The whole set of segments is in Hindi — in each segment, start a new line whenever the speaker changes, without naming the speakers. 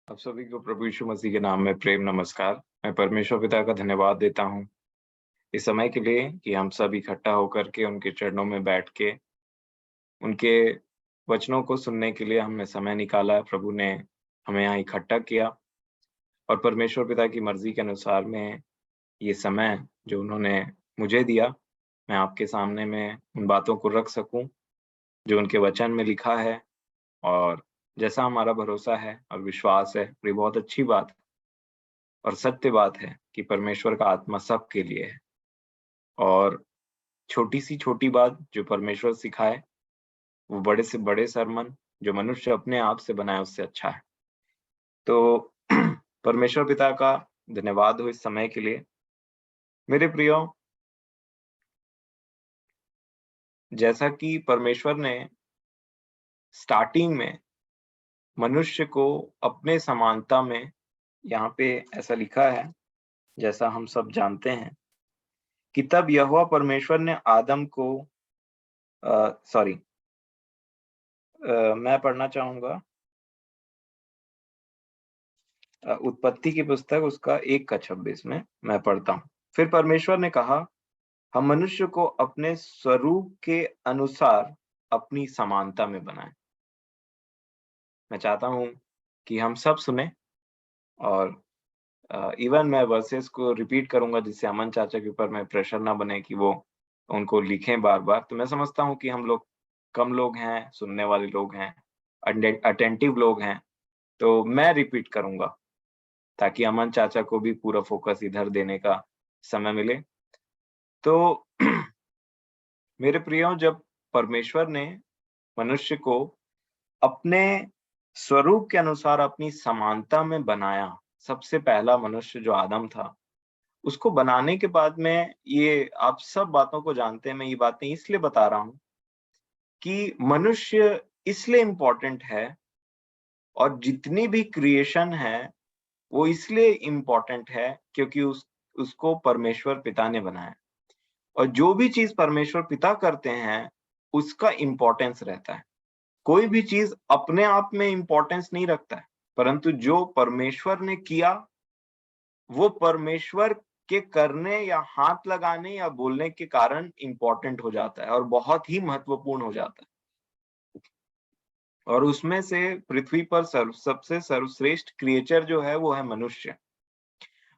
आप सभी को प्रभु यीशु मसीह के नाम में प्रेम नमस्कार। मैं परमेश्वर पिता का धन्यवाद देता हूँ इस समय के लिए कि हम सब इकट्ठा होकर के उनके चरणों में बैठ के उनके वचनों को सुनने के लिए हमने समय निकाला है। प्रभु ने हमें यहाँ इकट्ठा किया और परमेश्वर पिता की मर्जी के अनुसार में ये समय जो उन्होंने मुझे दिया, मैं आपके सामने में उन बातों को रख सकूं जो उनके वचन में लिखा है। और जैसा हमारा भरोसा है और विश्वास है, ये बहुत अच्छी बात और सत्य बात है कि परमेश्वर का आत्मा सबके लिए है। और छोटी सी छोटी बात जो परमेश्वर सिखाए, वो बड़े से बड़े सरमन जो मनुष्य अपने आप से बनाए उससे अच्छा है। तो परमेश्वर पिता का धन्यवाद हो इस समय के लिए। मेरे प्रियो, जैसा कि परमेश्वर ने स्टार्टिंग में मनुष्य को अपने समानता में, यहाँ पे ऐसा लिखा है जैसा हम सब जानते हैं कि तब यहोवा परमेश्वर ने आदम को मैं पढ़ना चाहूंगा उत्पत्ति की पुस्तक उसका 1:26 में मैं पढ़ता हूँ। फिर परमेश्वर ने कहा, हम मनुष्य को अपने स्वरूप के अनुसार अपनी समानता में बनाएं। मैं चाहता हूँ कि हम सब सुने और इवन मैं वर्सेस को रिपीट करूंगा जिससे अमन चाचा के ऊपर मैं प्रेशर ना बने कि वो उनको लिखें बार बार। तो मैं समझता हूँ कि हम लोग कम लोग हैं, सुनने वाले लोग हैं, अटेंटिव लोग हैं, तो मैं रिपीट करूंगा ताकि अमन चाचा को भी पूरा फोकस इधर देने का समय मिले। तो मेरे प्रियो, जब परमेश्वर ने मनुष्य को अपने स्वरूप के अनुसार अपनी समानता में बनाया, सबसे पहला मनुष्य जो आदम था, उसको बनाने के बाद में, ये आप सब बातों को जानते हैं, मैं ये बातें इसलिए बता रहा हूँ कि मनुष्य इसलिए इम्पोर्टेंट है और जितनी भी क्रिएशन है वो इसलिए इम्पोर्टेंट है क्योंकि उसको परमेश्वर पिता ने बनाया। और जो भी चीज परमेश्वर पिता करते हैं उसका इम्पोर्टेंस रहता है। कोई भी चीज अपने आप में इम्पोर्टेंस नहीं रखता है, परंतु जो परमेश्वर ने किया वो परमेश्वर के करने या हाथ लगाने या बोलने के कारण इम्पोर्टेंट हो जाता है और बहुत ही महत्वपूर्ण हो जाता है। और उसमें से पृथ्वी पर सबसे सर्वश्रेष्ठ क्रिएचर जो है वो है मनुष्य।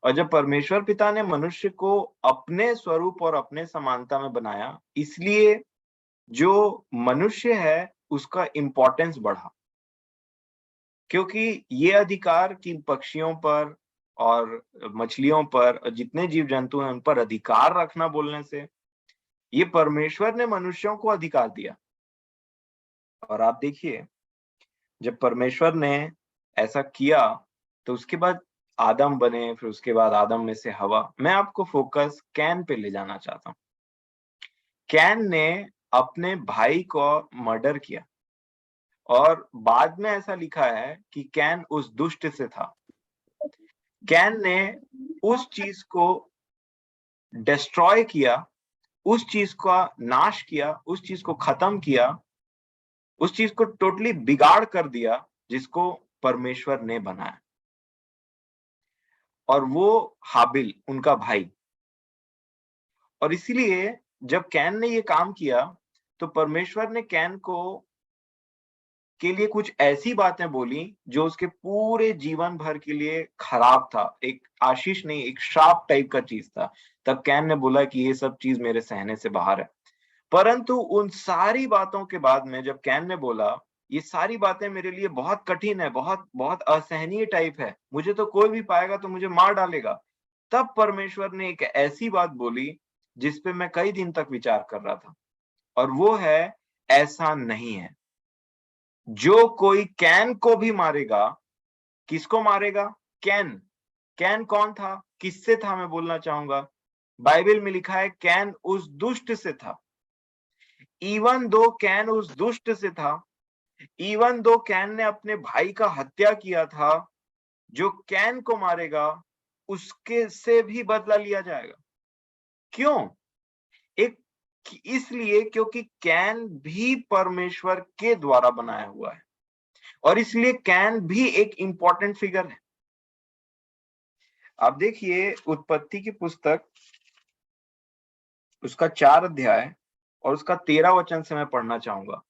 और जब परमेश्वर पिता ने मनुष्य को अपने स्वरूप और अपने समानता में बनाया, इसलिए जो मनुष्य है उसका इम्पोर्टेंस बढ़ा, क्योंकि ये अधिकार कि पक्षियों पर और मछलियों पर और जितने जीव जंतु हैं उन पर अधिकार रखना बोलने से, ये परमेश्वर ने मनुष्यों को अधिकार दिया। और आप देखिए, जब परमेश्वर ने ऐसा किया तो उसके बाद आदम बने, फिर उसके बाद आदम में से हवा। मैं आपको फोकस कैन पे ले जाना चाहता हूँ। कैन ने अपने भाई को मर्डर किया और बाद में ऐसा लिखा है कि कैन उस दुष्ट से था। कैन ने उस चीज को डिस्ट्रॉय किया, उस चीज का नाश किया, उस चीज को खत्म किया, उस चीज को टोटली बिगाड़ कर दिया जिसको परमेश्वर ने बनाया। और वो हाबिल उनका भाई। और इसीलिए जब कैन ने ये काम किया तो परमेश्वर ने कैन को के लिए कुछ ऐसी बातें बोली जो उसके पूरे जीवन भर के लिए खराब था। एक आशीष नहीं, एक श्राप टाइप का चीज था। तब कैन ने बोला कि ये सब चीज मेरे सहने से बाहर है। परंतु उन सारी बातों के बाद में जब कैन ने बोला ये सारी बातें मेरे लिए बहुत कठिन है, बहुत बहुत असहनीय टाइप है, मुझे तो कोई भी पाएगा तो मुझे मार डालेगा, तब परमेश्वर ने एक ऐसी बात बोली जिस पे मैं कई दिन तक विचार कर रहा था। और वो है, ऐसा नहीं है। जो कोई कैन को भी मारेगा, किसको मारेगा? कैन। कैन कौन था, किससे था, मैं बोलना चाहूंगा। बाइबल में लिखा है कैन उस दुष्ट से था। इवन दो कैन उस दुष्ट से था, इवन दो कैन ने अपने भाई का हत्या किया था, जो कैन को मारेगा उसके से भी बदला लिया जाएगा। क्यों? एक इसलिए क्योंकि कैन भी परमेश्वर के द्वारा बनाया हुआ है। और इसलिए कैन भी एक इंपॉर्टेंट फिगर है। आप देखिए उत्पत्ति की पुस्तक, उसका 4 अध्याय और उसका 13 वचन से मैं पढ़ना चाहूंगा।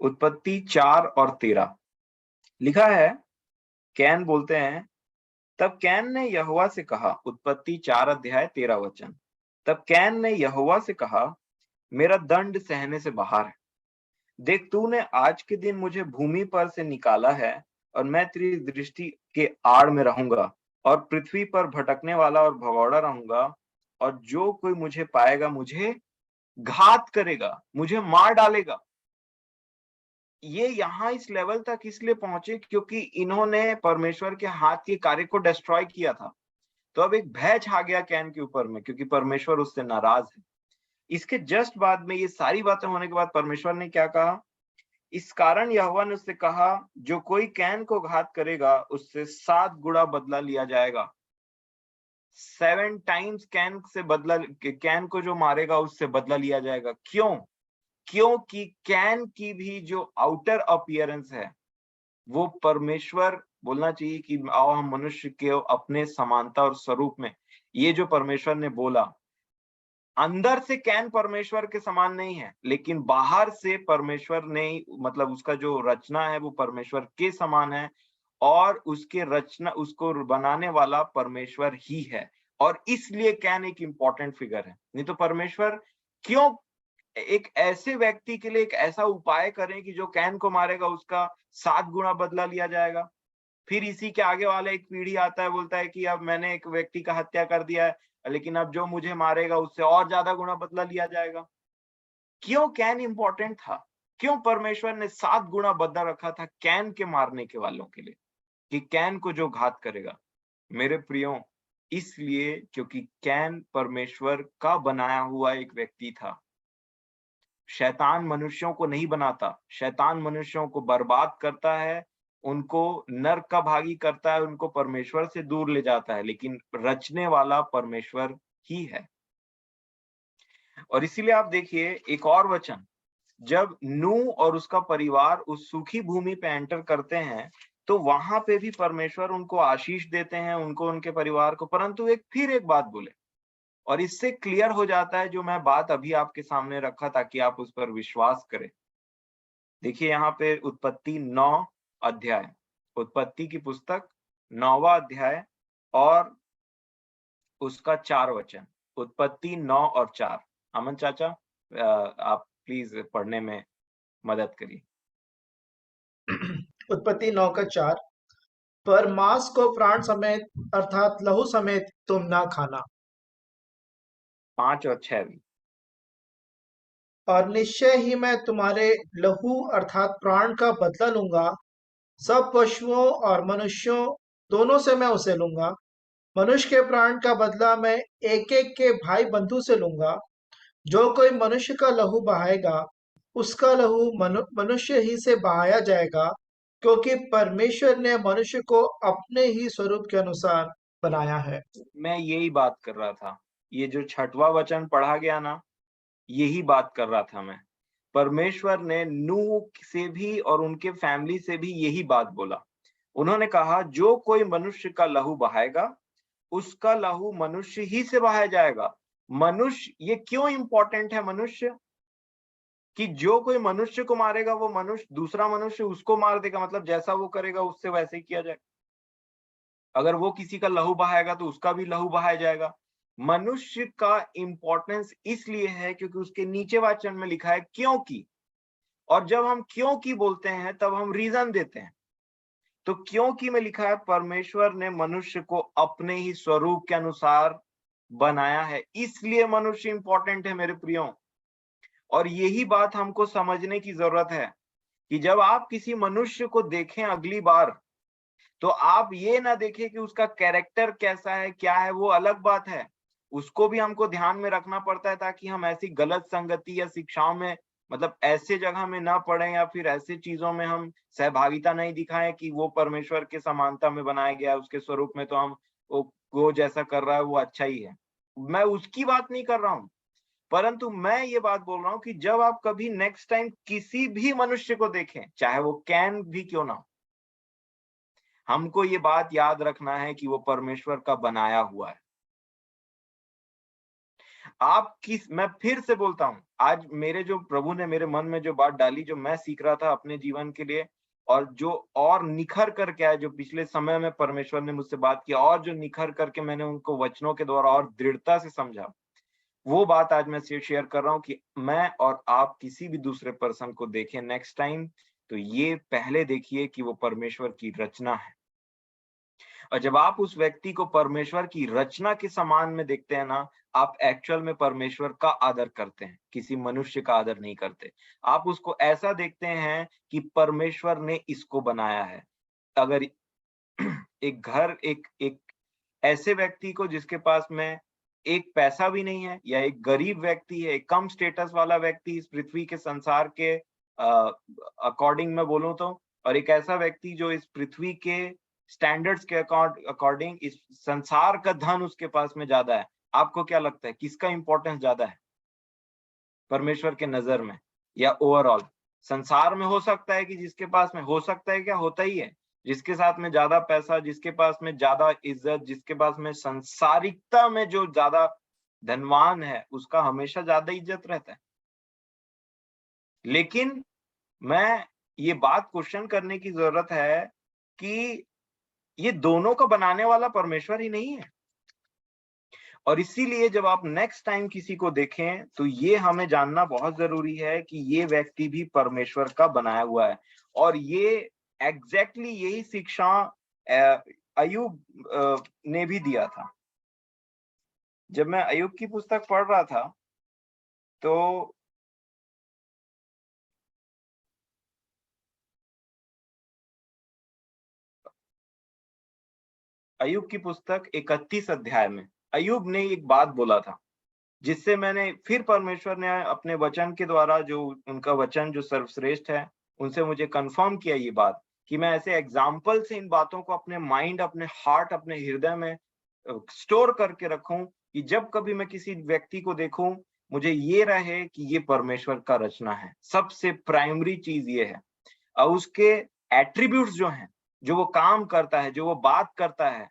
उत्पत्ति 4 और 13 लिखा है, कैन बोलते हैं, तब कैन ने यहोवा से कहा, उत्पत्ति 4 अध्याय 13 वचन, तब कैन ने यहोवा से कहा, मेरा दंड सहने से बाहर है। देख, तूने आज के दिन मुझे भूमि पर से निकाला है और मैं तेरी दृष्टि के आड़ में रहूंगा और पृथ्वी पर भटकने वाला और भगौड़ा रहूंगा, और जो कोई मुझे पाएगा मुझे घात करेगा, मुझे मार डालेगा। ये यहाँ इस लेवल तक इसलिए पहुंचे क्योंकि इन्होंने परमेश्वर के हाथ के कार्य को डिस्ट्रॉय किया था। तो अब एक भय छा गया कैन के ऊपर में, क्योंकि परमेश्वर उससे नाराज है। इसके जस्ट बाद में, ये सारी बातें होने के बाद परमेश्वर ने क्या कहा, इस कारण यहोवा ने उससे कहा, जो कोई कैन को घात करेगा उससे 7 गुणा बदला लिया जाएगा। 7 टाइम्स कैन से बदला, कैन को जो मारेगा उससे बदला लिया जाएगा। क्यों? क्योंकि कैन की भी जो आउटर अपीयरेंस है वो परमेश्वर, बोलना चाहिए कि आओ हम मनुष्य के अपने समानता और स्वरूप में, ये जो परमेश्वर ने बोला, अंदर से कैन परमेश्वर के समान नहीं है, लेकिन बाहर से परमेश्वर ने, मतलब उसका जो रचना है वो परमेश्वर के समान है, और उसके रचना, उसको बनाने वाला परमेश्वर ही है। और इसलिए कैन एक इंपॉर्टेंट फिगर है। नहीं तो परमेश्वर क्यों एक ऐसे व्यक्ति के लिए एक ऐसा उपाय करें कि जो कैन को मारेगा उसका 7 गुणा बदला लिया जाएगा। फिर इसी के आगे वाला एक पीढ़ी आता है, बोलता है कि अब मैंने एक व्यक्ति का हत्या कर दिया है, लेकिन अब जो मुझे मारेगा उससे और ज्यादा गुना बदला लिया जाएगा। क्यों कैन इंपॉर्टेंट था? क्यों परमेश्वर ने 7 गुना बदला रखा था कैन के मारने के वालों के लिए, कि कैन को जो घात करेगा? मेरे प्रियो, इसलिए क्योंकि कैन परमेश्वर का बनाया हुआ एक व्यक्ति था। शैतान मनुष्यों को नहीं बनाता, शैतान मनुष्यों को बर्बाद करता है, उनको नर्क का भागी करता है, उनको परमेश्वर से दूर ले जाता है, लेकिन रचने वाला परमेश्वर ही है। और इसीलिए आप देखिए एक और वचन, जब नूह और उसका परिवार उस सूखी भूमि पे एंटर करते हैं, तो वहां पे भी परमेश्वर उनको आशीष देते हैं, उनको, उनके परिवार को, परंतु फिर एक बात बोले, और इससे क्लियर हो जाता है जो मैं बात अभी आपके सामने रखा ताकि आप उस पर विश्वास करें। देखिए यहाँ पे उत्पत्ति 9 अध्याय, उत्पत्ति की पुस्तक 9वां अध्याय और उसका 4 वचन, उत्पत्ति 9 और 4। अमन चाचा, आप प्लीज पढ़ने में मदद करिए।
उत्पत्ति 9 का 4। पर मांस को प्राण समेत अर्थात लहू समेत तुम ना खाना,
5 और 6 भी।
और निश्चय ही मैं तुम्हारे लहू अर्थात प्राण का बदला लूंगा, सब पशुओं और मनुष्यों दोनों से मैं उसे लूंगा। मनुष्य के प्राण का बदला मैं एक एक के भाई बंधु से लूंगा। जो कोई मनुष्य का लहू बहाएगा उसका लहू मनुष्य ही से बहाया जाएगा, क्योंकि परमेश्वर ने मनुष्य को अपने ही स्वरूप के अनुसार बनाया है।
मैं यही बात कर रहा था, ये जो 6वां वचन पढ़ा गया ना, यही बात कर रहा था मैं। परमेश्वर ने नूह से भी और उनके फैमिली से भी यही बात बोला। उन्होंने कहा, जो कोई मनुष्य का लहू बहाएगा उसका लहू मनुष्य ही से बहाया जाएगा। मनुष्य, ये क्यों इंपॉर्टेंट है मनुष्य? कि जो कोई मनुष्य को मारेगा वो मनुष्य, दूसरा मनुष्य उसको मार देगा, मतलब जैसा वो करेगा उससे वैसे ही किया जाएगा। अगर वो किसी का लहू बहाएगा तो उसका भी लहू बहाया जाएगा। मनुष्य का इंपॉर्टेंस इसलिए है क्योंकि उसके नीचे वचन में लिखा है क्योंकि, और जब हम क्योंकि बोलते हैं तब हम रीजन देते हैं। तो क्योंकि में लिखा है परमेश्वर ने मनुष्य को अपने ही स्वरूप के अनुसार बनाया है, इसलिए मनुष्य इंपॉर्टेंट है मेरे प्रियो। और यही बात हमको समझने की जरूरत है कि जब आप किसी मनुष्य को देखें अगली बार, तो आप ये ना देखें कि उसका कैरेक्टर कैसा है, क्या है, वो अलग बात है, उसको भी हमको ध्यान में रखना पड़ता है ताकि हम ऐसी गलत संगति या शिक्षाओं में, मतलब ऐसे जगह में ना पड़े, या फिर ऐसे चीजों में हम सहभागिता नहीं दिखाएं कि वो परमेश्वर के समानता में बनाया गया है, उसके स्वरूप में, तो हम वो जैसा कर रहा है वो अच्छा ही है। मैं उसकी बात नहीं कर रहा हूँ। परंतु मैं ये बात बोल रहा हूं कि जब आप कभी नेक्स्ट टाइम किसी भी मनुष्य को देखें, चाहे वो कैन भी क्यों ना हो, हमको ये बात याद रखना है कि वो परमेश्वर का बनाया हुआ है। मैं फिर से बोलता हूं, आज मेरे जो प्रभु ने मेरे मन में जो बात डाली, जो मैं सीख रहा था अपने जीवन के लिए, और जो और निखर करके आया, जो पिछले समय में परमेश्वर ने मुझसे बात की, और जो निखर करके मैंने उनको वचनों के द्वारा और दृढ़ता से समझा, वो बात आज मैं शेयर कर रहा हूं कि मैं और आप किसी भी दूसरे पर्सन को देखें नेक्स्ट टाइम, तो ये पहले देखिए कि वो परमेश्वर की रचना है। और जब आप उस व्यक्ति को परमेश्वर की रचना के समान में देखते हैं ना, आप एक्चुअल में परमेश्वर का आदर करते हैं, किसी मनुष्य का आदर नहीं करते। आप उसको ऐसा देखते हैं कि परमेश्वर ने इसको बनाया है। अगर एक घर, एक एक ऐसे व्यक्ति को जिसके पास में एक पैसा भी नहीं है, या एक गरीब व्यक्ति है, एक कम स्टेटस वाला व्यक्ति इस पृथ्वी के संसार के अकॉर्डिंग मैं बोलूं तो, और एक ऐसा व्यक्ति जो इस पृथ्वी के स्टैंडर्ड्स के अकॉर्डिंग इस संसार का धन उसके पास में ज्यादा है, आपको क्या लगता है किसका इंपॉर्टेंस ज्यादा है परमेश्वर के नजर में? या ओवरऑल संसार में हो सकता है कि जिसके पास में, हो सकता है क्या, होता ही है, जिसके साथ में ज्यादा पैसा, जिसके पास में ज्यादा इज्जत, जिसके पास में संसारिकता में जो ज्यादा धनवान है, उसका हमेशा ज्यादा इज्जत रहता है। लेकिन मैं ये बात क्वेश्चन करने की जरूरत है कि ये दोनों को बनाने वाला परमेश्वर ही नहीं है। और इसीलिए जब आप नेक्स्ट टाइम किसी को देखें, तो ये हमें जानना बहुत जरूरी है कि ये व्यक्ति भी परमेश्वर का बनाया हुआ है। और ये एग्जैक्टली यही शिक्षा अय्यूब ने भी दिया था। जब मैं अय्यूब की पुस्तक पढ़ रहा था, तो अय्यूब की पुस्तक 31 अध्याय में अय्यूब ने एक बात बोला था, जिससे मैंने फिर परमेश्वर ने अपने वचन के द्वारा, जो उनका वचन जो सर्वश्रेष्ठ है, उनसे मुझे कंफर्म किया ये बात, कि मैं ऐसे एग्जाम्पल से इन बातों को अपने माइंड, अपने हार्ट, अपने हृदय में स्टोर करके रखूं, कि जब कभी मैं किसी व्यक्ति को देखूं, मुझे ये रहे कि ये परमेश्वर का रचना है। सबसे प्राइमरी चीज ये है। और उसके एट्रीब्यूट्स जो हैं, जो वो काम करता है, जो वो बात करता है,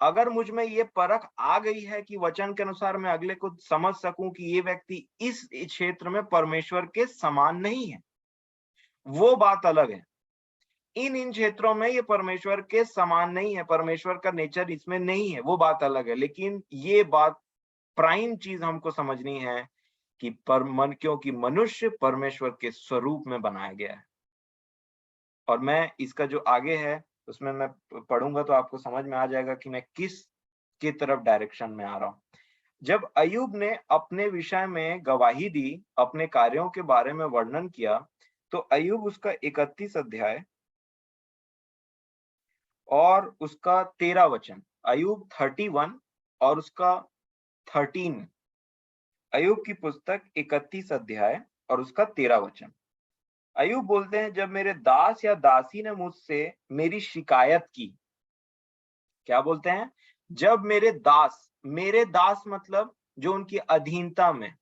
अगर मुझ में ये परख आ गई है कि वचन के अनुसार मैं अगले को समझ सकूं कि ये व्यक्ति इस क्षेत्र में परमेश्वर के समान नहीं है, वो बात अलग है। इन क्षेत्रों में ये परमेश्वर के समान नहीं है, परमेश्वर का नेचर इसमें नहीं है, वो बात अलग है। लेकिन ये बात प्राइम चीज हमको समझनी है कि क्योंकि मनुष्य परमेश्वर के स्वरूप में बनाया गया है। और मैं इसका जो आगे है उसमें मैं पढ़ूंगा, तो आपको समझ में आ जाएगा कि मैं किस की तरफ डायरेक्शन में आ रहा हूं। जब अय्यूब ने अपने विषय में गवाही दी, अपने कार्यों के बारे में वर्णन किया, तो अय्यूब उसका 31 अध्याय और उसका 13 वचन, अय्यूब 31 और उसका 13, अय्यूब की पुस्तक 31 अध्याय और उसका 13 वचन। अय्यूब बोलते हैं, जब मेरे दास या दासी ने मुझसे मेरी शिकायत की। क्या बोलते हैं? जब मेरे दास मतलब जो उनकी अधीनता में,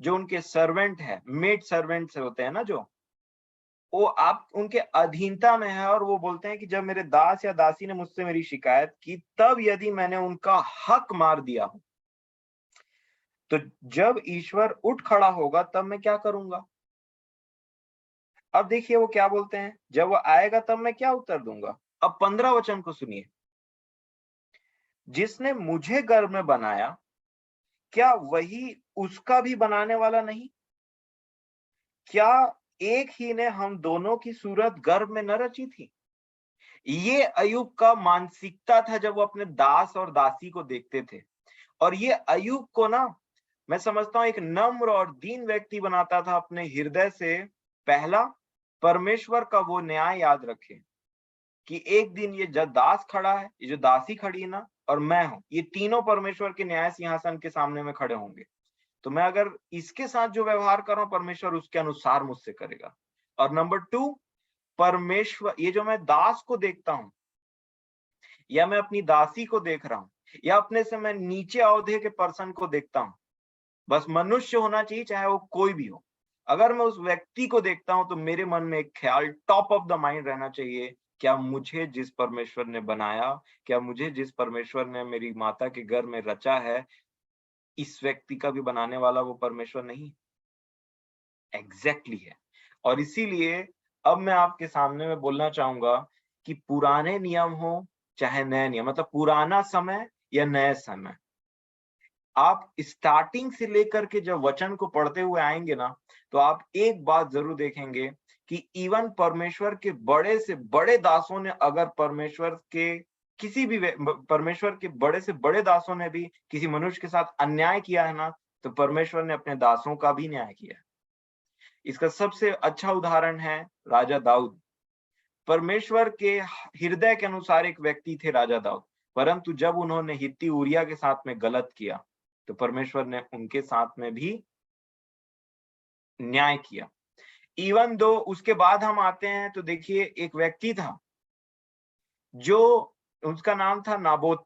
जो उनके सर्वेंट है, मेड सर्वेंट से होते हैं ना, जो वो आप उनके अधीनता में है, और वो बोलते हैं कि जब मेरे दास या दासी ने मुझसे मेरी शिकायत की, तब यदि मैंने उनका हक मार दिया हो, तो जब ईश्वर उठ खड़ा होगा तब मैं क्या करूंगा? अब देखिए वो क्या बोलते हैं, जब वो आएगा तब मैं क्या उत्तर दूंगा। अब 15 वचन को सुनिए। जिसने मुझे गर्भ में बनाया, क्या वही उसका भी बनाने वाला नहीं? क्या एक ही ने हम दोनों की सूरत गर्भ में न रची थी? ये अय्यूब का मानसिकता था जब वो अपने दास और दासी को देखते थे। और ये अय्यूब को ना, मैं समझता हूं एक नम्र और दीन व्यक्ति बनाता था अपने हृदय से। पहला, परमेश्वर का वो न्याय याद रखे कि एक दिन ये जब दास खड़ा है, ये जो दासी खड़ी है ना, और मैं हूं, ये तीनों परमेश्वर के न्याय सिंहासन के सामने में खड़े होंगे। तो मैं अगर इसके साथ जो व्यवहार कर रहा हूं, परमेश्वर उसके अनुसार मुझसे करेगा। और नंबर 2, परमेश्वर, ये जो मैं दास को देखता हूं, या मैं अपनी दासी को देख रहा हूं, या अपने से मैं नीचे औहदे के पर्सन को देखता हूं, बस मनुष्य होना चाहिए, चाहे वो कोई भी हो। अगर मैं उस व्यक्ति को देखता हूं तो मेरे मन में एक ख्याल टॉप ऑफ द माइंड रहना चाहिए, क्या मुझे जिस परमेश्वर ने बनाया, क्या मुझे जिस परमेश्वर ने मेरी माता के घर में रचा है, इस व्यक्ति का भी बनाने वाला वो परमेश्वर नहीं? एग्जैक्टली है। और इसीलिए अब मैं आपके सामने में बोलना चाहूंगा कि पुराने नियम हो चाहे नए नियम, मतलब पुराना समय या नए समय, आप स्टार्टिंग से लेकर के जब वचन को पढ़ते हुए आएंगे ना, तो आप एक बात जरूर देखेंगे कि इवन परमेश्वर के बड़े से बड़े दासों ने, अगर परमेश्वर के बड़े से बड़े दासों ने भी किसी मनुष्य के साथ अन्याय किया है ना, तो परमेश्वर ने अपने दासों का भी न्याय किया है। इसका सबसे अच्छा उदाहरण है राजा दाऊद। परमेश्वर के हृदय के अनुसार एक व्यक्ति थे राजा दाऊद, परंतु जब उन्होंने हित्ती उरिया के साथ में गलत किया, तो परमेश्वर ने उनके साथ में भी न्याय किया। इवन दो उसके बाद हम आते हैं तो देखिए, एक व्यक्ति था जो, उसका नाम था नाबोत,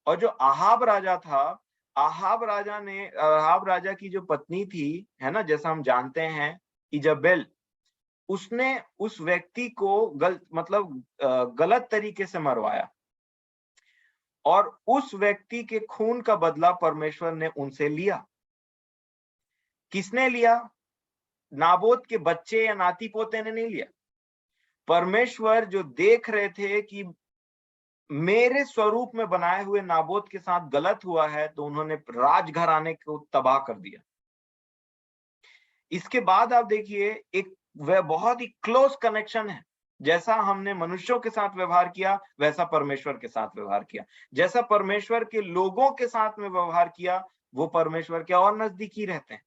और जो आहाब राजा था, आहाब राजा की जो पत्नी थी, है ना, जैसा हम जानते हैं, इजबेल, उसने उस व्यक्ति को गलत तरीके से मरवाया, और उस व्यक्ति के खून का बदला परमेश्वर ने उनसे लिया। किसने लिया? नाबोत के बच्चे या नाती पोते ने नहीं लिया। परमेश्वर जो देख रहे थे कि मेरे स्वरूप में बनाए हुए नाबोत के साथ गलत हुआ है, तो उन्होंने राजघराने को तबाह कर दिया। इसके बाद आप देखिए, एक वह बहुत ही क्लोज कनेक्शन है। जैसा हमने मनुष्यों के साथ व्यवहार किया, वैसा परमेश्वर के साथ व्यवहार किया। जैसा परमेश्वर के लोगों के साथ में व्यवहार किया, वो परमेश्वर के और नजदीकी रहते हैं।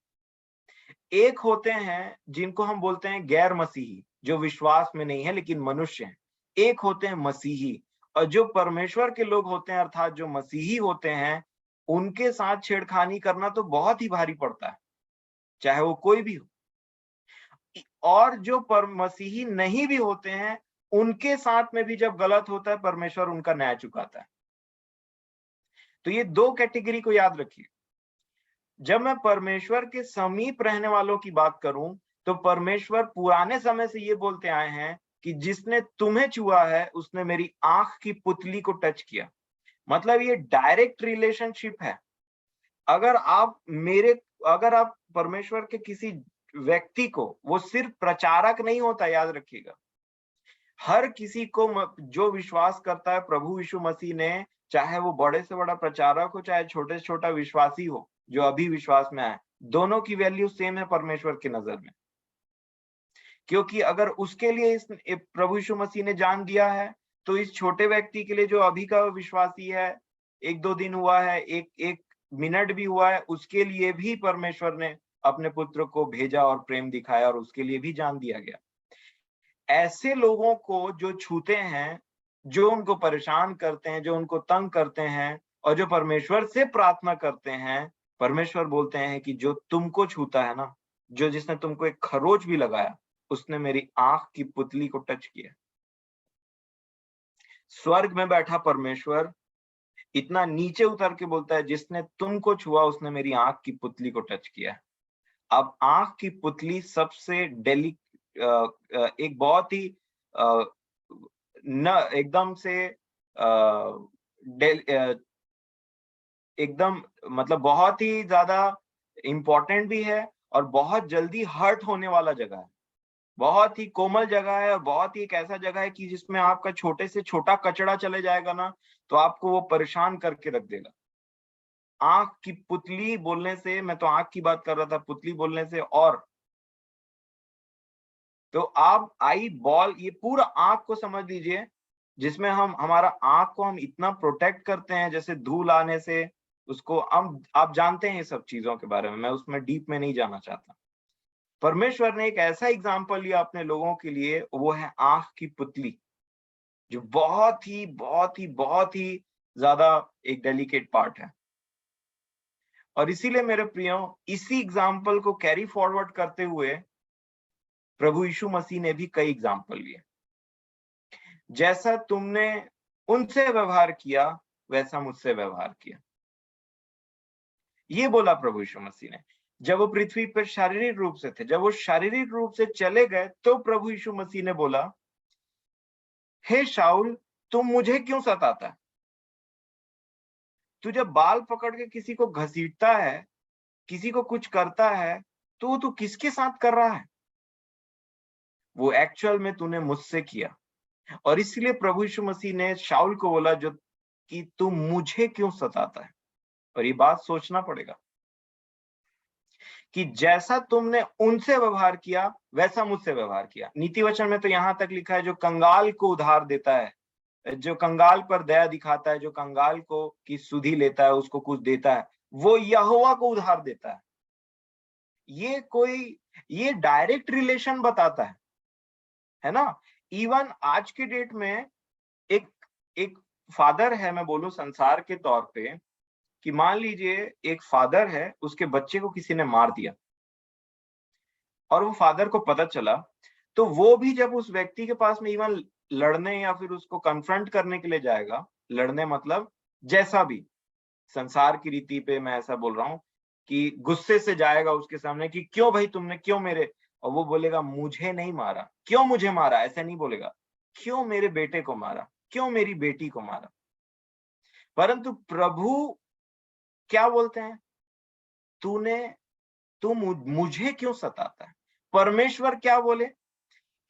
एक होते हैं जिनको हम बोलते हैं गैर मसीही, जो विश्वास में नहीं है लेकिन मनुष्य हैं। एक होते हैं मसीही, और जो परमेश्वर के लोग होते हैं, अर्थात जो मसीही होते हैं, उनके साथ छेड़खानी करना तो बहुत ही भारी पड़ता है, चाहे वो कोई भी हो। और जो मसीही नहीं भी होते हैं, उनके साथ में भी जब गलत होता है, परमेश्वर उनका न्याय चुकाता है। तो ये दो कैटेगरी को याद रखिए। जब मैं परमेश्वर के समीप रहने वालों की बात करूं, तो परमेश्वर पुराने समय से ये बोलते आए हैं कि जिसने तुम्हें छुआ है, उसने मेरी आंख की पुतली को टच किया। मतलब ये डायरेक्ट रिलेशनशिप है। अगर आप परमेश्वर के किसी व्यक्ति को, वो सिर्फ प्रचारक नहीं होता, याद रखिएगा, हर किसी को जो विश्वास करता है प्रभु यीशु मसीह ने, चाहे वो बड़े से बड़ा प्रचारक हो, चाहे छोटे से छोटा विश्वासी हो जो अभी विश्वास में आए, दोनों की वैल्यू सेम है परमेश्वर की नजर में। क्योंकि अगर उसके लिए इस प्रभु यीशु मसीह ने जान दिया है, तो इस छोटे व्यक्ति के लिए जो अभी का विश्वासी है, एक दो दिन हुआ है, एक एक मिनट भी हुआ है, उसके लिए भी परमेश्वर ने अपने पुत्र को भेजा और प्रेम दिखाया, और उसके लिए भी जान दिया गया। ऐसे लोगों को जो छूते हैं, जो उनको परेशान करते हैं, जो उनको तंग करते हैं, और जो परमेश्वर से प्रार्थना करते हैं, परमेश्वर बोलते हैं कि जो तुमको छूता है ना, जिसने तुमको एक खरोच भी लगाया, उसने मेरी आंख की पुतली को टच किया। स्वर्ग में बैठा परमेश्वर इतना नीचे उतर के बोलता है, जिसने तुमको छुआ उसने मेरी आंख की पुतली को टच किया। अब आंख की पुतली सबसे एक बहुत ही अ, न एकदम से एकदम, मतलब बहुत ही ज्यादा इंपॉर्टेंट भी है, और बहुत जल्दी हर्ट होने वाला जगह है। बहुत ही कोमल जगह है, और बहुत ही एक ऐसा जगह है कि जिसमें आपका छोटे से छोटा कचड़ा चले जाएगा ना, तो आपको वो परेशान करके रख देगा। आंख की पुतली बोलने से, मैं तो आंख की बात कर रहा था, पुतली बोलने से और, तो आप आई बॉल, ये पूरा आंख को समझ लीजिए, जिसमें हम हमारा आंख को हम इतना प्रोटेक्ट करते हैं, जैसे धूल आने से उसको, हम आप जानते हैं ये सब चीजों के बारे में, मैं उसमें डीप में नहीं जाना चाहता। परमेश्वर ने एक ऐसा एग्जाम्पल लिया अपने लोगों के लिए, वो है आंख की पुतली, जो बहुत ही ज्यादा एक डेलिकेट पार्ट है। और इसीलिए मेरे प्रियो, इसी एग्जाम्पल को कैरी फॉरवर्ड करते हुए प्रभु यीशु मसीह ने भी कई एग्जाम्पल लिए। जैसा तुमने उनसे व्यवहार किया, वैसा मुझसे व्यवहार किया। ये बोला प्रभु यीशु मसीह ने। जब वो पृथ्वी पर शारीरिक रूप से थे, जब वो शारीरिक रूप से चले गए, तो प्रभु यीशु मसीह ने बोला, हे शाऊल, तुम मुझे क्यों सताता है? तू जब बाल पकड़ के किसी को घसीटता है, किसी को कुछ करता है, तो तू किसके साथ कर रहा है? वो एक्चुअल में तूने मुझसे किया। और इसलिए प्रभु यीशु मसीह ने शाऊल को बोला जो कि तू मुझे क्यों सताता है? और ये बात सोचना पड़ेगा कि जैसा तुमने उनसे व्यवहार किया, वैसा मुझसे व्यवहार किया। नीति वचन में तो यहां तक लिखा है, जो कंगाल को उधार देता है, जो कंगाल पर दया दिखाता है, जो कंगाल को की सुधि लेता है, उसको कुछ देता है, वो यहोवा को उधार देता है। ये डायरेक्ट रिलेशन बताता है ना। इवन आज के डेट में एक एक फादर है, मैं बोलूं संसार के तौर पे, कि मान लीजिए एक फादर है, उसके बच्चे को किसी ने मार दिया और वो फादर को पता चला, तो वो भी जब उस व्यक्ति के पास में इवन लड़ने या फिर उसको कन्फ्रंट करने के लिए जाएगा, लड़ने मतलब जैसा भी संसार की रीति पे मैं ऐसा बोल रहा हूं कि गुस्से से जाएगा उसके सामने कि क्यों भाई तुमने क्यों मेरे, और वो बोलेगा मुझे नहीं मारा। क्यों मुझे मारा ऐसा नहीं बोलेगा, क्यों मेरे बेटे को मारा, क्यों मेरी बेटी को मारा। परंतु प्रभु क्या बोलते हैं, तूने तू मुझे क्यों सताता है। परमेश्वर क्या बोले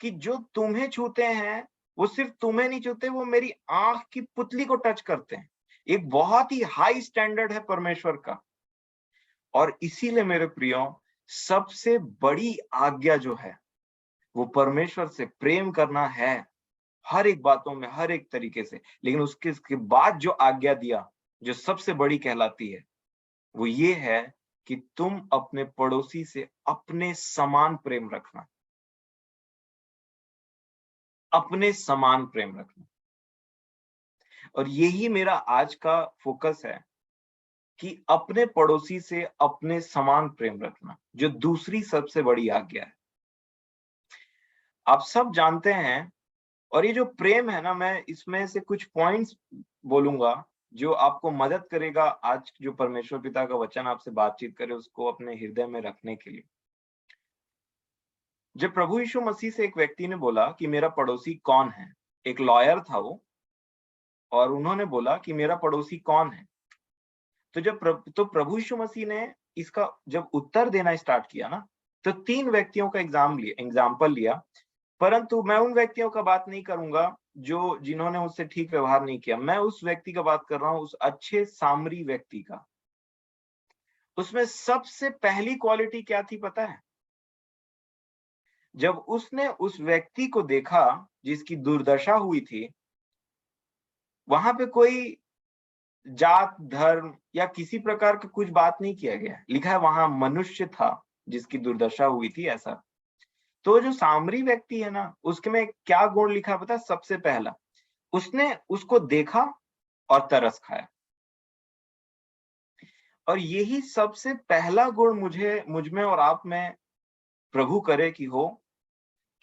कि जो तुम्हें छूते हैं वो सिर्फ तुम्हें नहीं छूते, वो मेरी आंख की पुतली को टच करते हैं। एक बहुत ही हाई स्टैंडर्ड है परमेश्वर का। और इसीलिए मेरे प्रियो, सबसे बड़ी आज्ञा जो है वो परमेश्वर से प्रेम करना है, हर एक बातों में, हर एक तरीके से। लेकिन उसके बाद जो आज्ञा दिया, जो सबसे बड़ी कहलाती है, वो ये है कि तुम अपने पड़ोसी से अपने समान प्रेम रखना, अपने समान प्रेम रखना। और यही मेरा आज का फोकस है कि अपने पड़ोसी से अपने समान प्रेम रखना, जो दूसरी सबसे बड़ी आज्ञा है। आप सब जानते हैं, और ये जो प्रेम है ना, मैं इसमें से कुछ पॉइंट्स बोलूंगा जो आपको मदद करेगा आज जो परमेश्वर पिता का वचन आपसे बातचीत करे उसको अपने हृदय में रखने के लिए। जब प्रभु यीशु मसीह से एक व्यक्ति ने बोला कि मेरा पड़ोसी कौन है, एक लॉयर था वो, और उन्होंने बोला कि मेरा पड़ोसी कौन है। तो प्रभु यीशु मसीह ने इसका जब उत्तर देना स्टार्ट किया ना, तो 3 व्यक्तियों का एग्जाम्पल लिया। परंतु मैं उन व्यक्तियों का बात नहीं करूंगा जो जिन्होंने उससे ठीक व्यवहार नहीं किया। मैं उस व्यक्ति का बात कर रहा हूं, उस अच्छे सामरी व्यक्ति का। उसमें सबसे पहली क्वालिटी क्या थी पता है? जब उसने उस व्यक्ति को देखा जिसकी दुर्दशा हुई थी, वहां पे कोई जात, धर्म या किसी प्रकार का कुछ बात नहीं किया गया। लिखा है वहां मनुष्य था जिसकी दुर्दशा हुई थी, ऐसा। तो जो सामरी व्यक्ति है ना, उसके में क्या गुण लिखा है पता है? सबसे पहला, उसने उसको देखा और तरस खाया। और यही सबसे पहला गुण मुझ में और आप में प्रभु करे कि हो,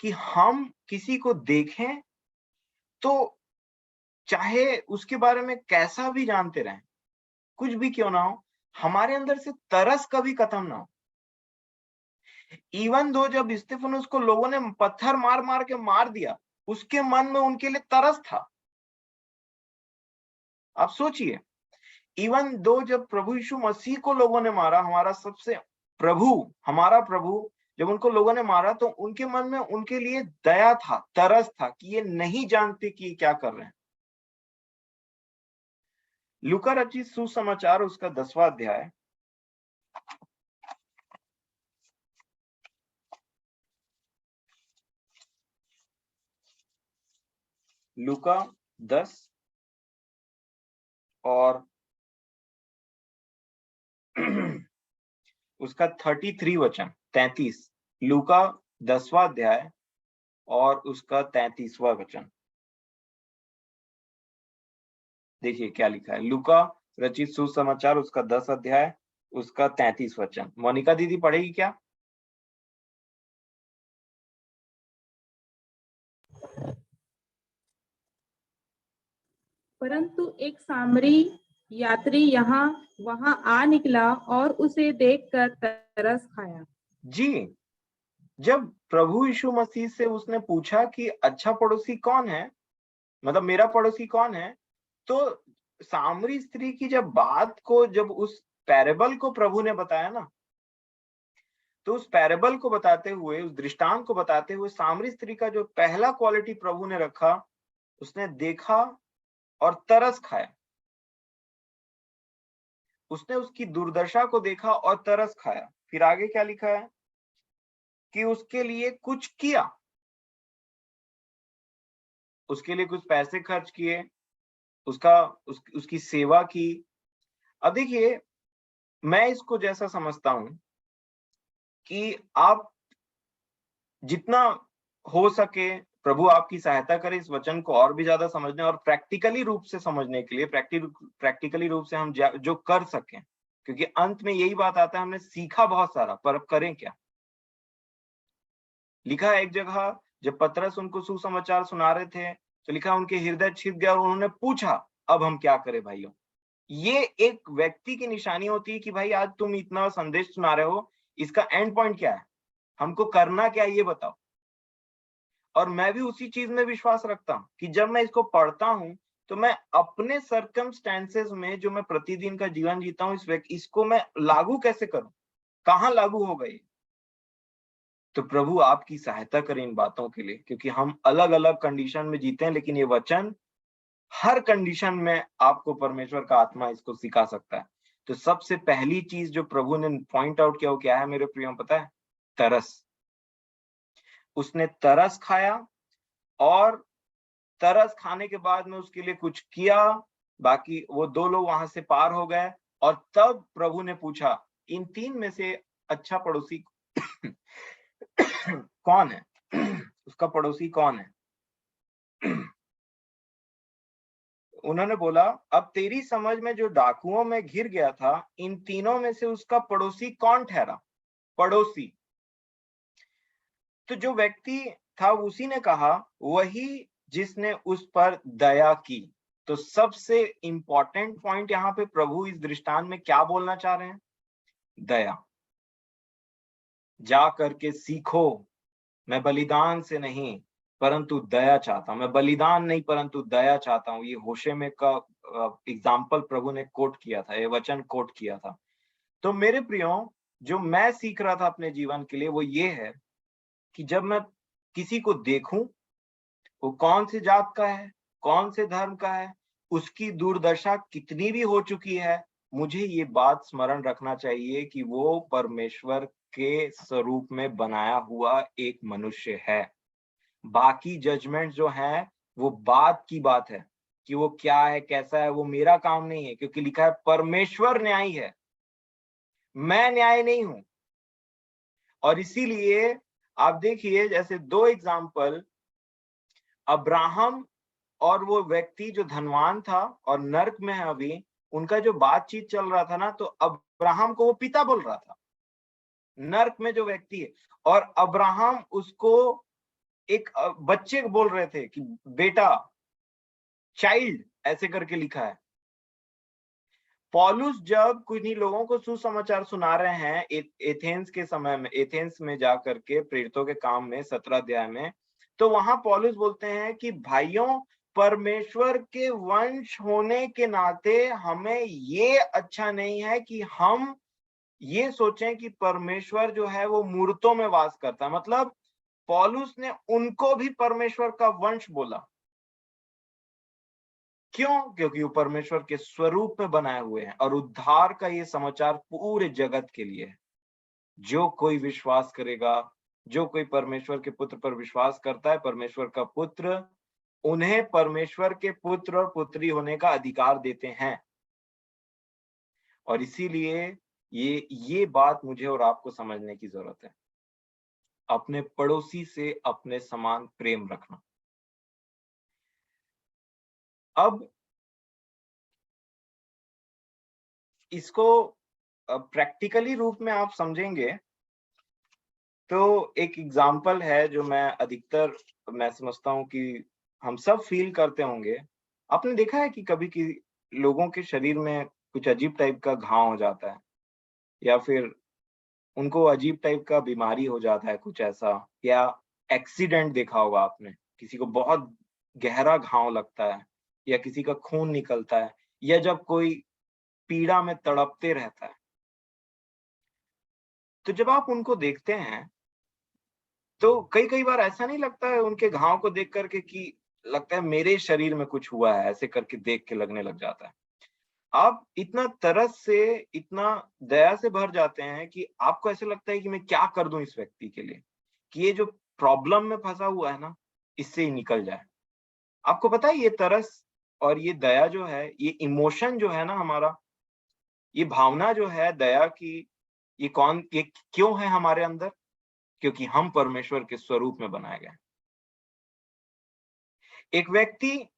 कि हम किसी को देखें तो चाहे उसके बारे में कैसा भी जानते रहें, कुछ भी क्यों ना हो, हमारे अंदर से तरस कभी खत्म ना हो। इवन दो जब स्तिफनुस को लोगों ने पत्थर मार मार के मार दिया, उसके मन में उनके लिए तरस था। आप सोचिए, इवन दो जब प्रभु यीशु मसीह को लोगों ने मारा, हमारा प्रभु, जब उनको लोगों ने मारा तो उनके मन में उनके लिए दया था, तरस था कि ये नहीं जानते कि ये क्या कर रहे हैं। लूका रचित सुसमाचार उसका 10वां अध्याय, लूका 10 और उसका 33 वचन, 33। लूका 10वां अध्याय और उसका 33वां वचन। देखिए क्या लिखा है, लूका रचित सुसमाचार उसका 10 अध्याय उसका 33 वचन। मोनिका दीदी पढ़ेगी क्या?
परंतु एक सामरी यात्री यहाँ वहां आ निकला और उसे देखकर तरस खाया।
जी, जब प्रभु यीशु मसीह से उसने पूछा कि अच्छा पड़ोसी कौन है, मतलब मेरा पड़ोसी कौन है, तो सामरी स्त्री की जब उस पैरेबल को प्रभु ने बताया ना, तो उस पैरेबल को बताते हुए, उस दृष्टांत को बताते हुए सामरी स्त्री का जो पहला क्वालिटी प्रभु ने रखा, उसने देखा और तरस खाया। उसने उसकी दुर्दशा को देखा और तरस खाया। फिर आगे क्या लिखा है कि उसके लिए कुछ किया, उसके लिए कुछ पैसे खर्च किए, उसकी सेवा की। अब देखिए, मैं इसको जैसा समझता हूं कि आप जितना हो सके, प्रभु आपकी सहायता करे इस वचन को और भी ज्यादा समझने और प्रैक्टिकली रूप से समझने के लिए, प्रैक्टिकली रूप से हम जो कर सकें, क्योंकि अंत में यही बात आता है, हमने सीखा बहुत सारा, पर अब करें क्या। लिखा है एक जगह, जब पतरस उनको सुसमाचार सुना रहे थे, तो लिखा उनके हृदय छिप गया और उन्होंने पूछा, अब हम क्या करें भाइयों। ये एक व्यक्ति की निशानी होती है कि भाई आज तुम इतना संदेश सुना रहे हो, इसका एंड पॉइंट क्या है, हमको करना क्या है ये बताओ। और मैं भी उसी चीज में विश्वास रखता हूं कि जब मैं इसको पढ़ता हूं, तो मैं अपने सर्कमस्टेंसेस में जो मैं प्रतिदिन का जीवन जीता हूं, इसको मैं लागू कैसे करूं, कहां लागू हो गई। तो प्रभु आपकी सहायता करें इन बातों के लिए, क्योंकि हम अलग अलग कंडीशन में जीते हैं, लेकिन ये वचन हर कंडीशन में आपको परमेश्वर का आत्मा इसको सिखा सकता है। तो सबसे पहली चीज जो प्रभु ने पॉइंट आउट किया, वो क्या है मेरे प्रियो, पता है? तरस। उसने तरस खाया और तरस खाने के बाद में उसके लिए कुछ किया। बाकी वो दो लोग वहां से पार हो गए और तब प्रभु ने पूछा, इन तीन में से अच्छा पड़ोसी कौन है? उसका पड़ोसी कौन है? उन्होंने बोला, अब तेरी समझ में जो डाकुओं में घिर गया था, इन तीनों में से उसका पड़ोसी कौन ठहरा? पड़ोसी। तो जो व्यक्ति था उसी ने कहा, वही जिसने उस पर दया की। तो सबसे इंपॉर्टेंट पॉइंट यहाँ पे प्रभु इस दृष्टांत में क्या बोलना चाह रहे हैं? दया। जा करके सीखो, मैं बलिदान से नहीं परंतु दया चाहता हूं। मैं बलिदान नहीं परंतु दया चाहता हूं। ये होशे में का एग्जाम्पल प्रभु ने कोट किया था, ये वचन कोट किया था। तो मेरे प्रियो, जो मैं सीख रहा था अपने जीवन के लिए, वो ये है कि जब मैं किसी को देखूं, वो कौन सी जात का है, कौन से धर्म का है, उसकी दुर्दशा कितनी भी हो चुकी है, मुझे ये बात स्मरण रखना चाहिए कि वो परमेश्वर के स्वरूप में बनाया हुआ एक मनुष्य है। बाकी जजमेंट जो है, वो बात की बात है कि वो क्या है, कैसा है, वो मेरा काम नहीं है, क्योंकि लिखा है परमेश्वर न्यायी है, मैं न्याय नहीं हूं। और इसीलिए आप देखिए, जैसे दो एग्जाम्पल, अब्राहम और वो व्यक्ति जो धनवान था और नर्क में है अभी, उनका जो बातचीत चल रहा था ना, तो अब्राहम को वो पिता बोल रहा था, नर्क में जो व्यक्ति है, और अब्राहम उसको एक बच्चे को बोल रहे थे कि बेटा, चाइल्ड, ऐसे करके लिखा है। पौलुस जब किन्हीं लोगों को सुसमाचार सुना रहे हैं एथेंस के समय में, एथेंस में जाकर के प्रेरितों के काम में 17 अध्याय में, तो वहां पौलुस बोलते हैं कि भाइयों, परमेश्वर के वंश होने के नाते हमें ये अच्छा नहीं है कि हम ये सोचें कि परमेश्वर जो है वो मूर्तों में वास करता है। मतलब पौलुस ने उनको भी परमेश्वर का वंश बोला। क्यों? क्योंकि वो परमेश्वर के स्वरूप में बनाए हुए हैं, और उद्धार का ये समाचार पूरे जगत के लिए है। जो कोई विश्वास करेगा, जो कोई परमेश्वर के पुत्र पर विश्वास करता है, परमेश्वर का पुत्र उन्हें परमेश्वर के पुत्र और पुत्री होने का अधिकार देते हैं। और इसीलिए ये बात मुझे और आपको समझने की जरूरत है। अपने पड़ोसी से अपने समान प्रेम रखना। अब इसको प्रैक्टिकली रूप में आप समझेंगे तो एक एग्जाम्पल है जो मैं समझता हूं कि हम सब फील करते होंगे। आपने देखा है कि कभी कि लोगों के शरीर में कुछ अजीब टाइप का घाव हो जाता है, या फिर उनको अजीब टाइप का बीमारी हो जाता है कुछ ऐसा, या एक्सीडेंट देखा होगा आपने, किसी को बहुत गहरा घाव लगता है, या किसी का खून निकलता है, या जब कोई पीड़ा में तड़पते रहता है, तो जब आप उनको देखते हैं तो कई बार ऐसा नहीं लगता है उनके घाव को देख करके कि लगता है मेरे शरीर में कुछ हुआ है, ऐसे करके देख के लगने लग जाता है। आप इतना तरस से, इतना दया से भर जाते हैं कि आपको ऐसा लगता है कि मैं क्या कर दूं इस व्यक्ति के लिए, कि ये जो प्रॉब्लम में फंसा हुआ है ना, इससे ही निकल जाए। आपको पता है ये तरस और ये दया जो है, ये इमोशन जो है ना हमारा, ये भावना जो है दया की, ये क्यों है हमारे अंदर? क्योंकि हम परमेश्वर के स्वरूप में बनाए गए। एक व्यक्ति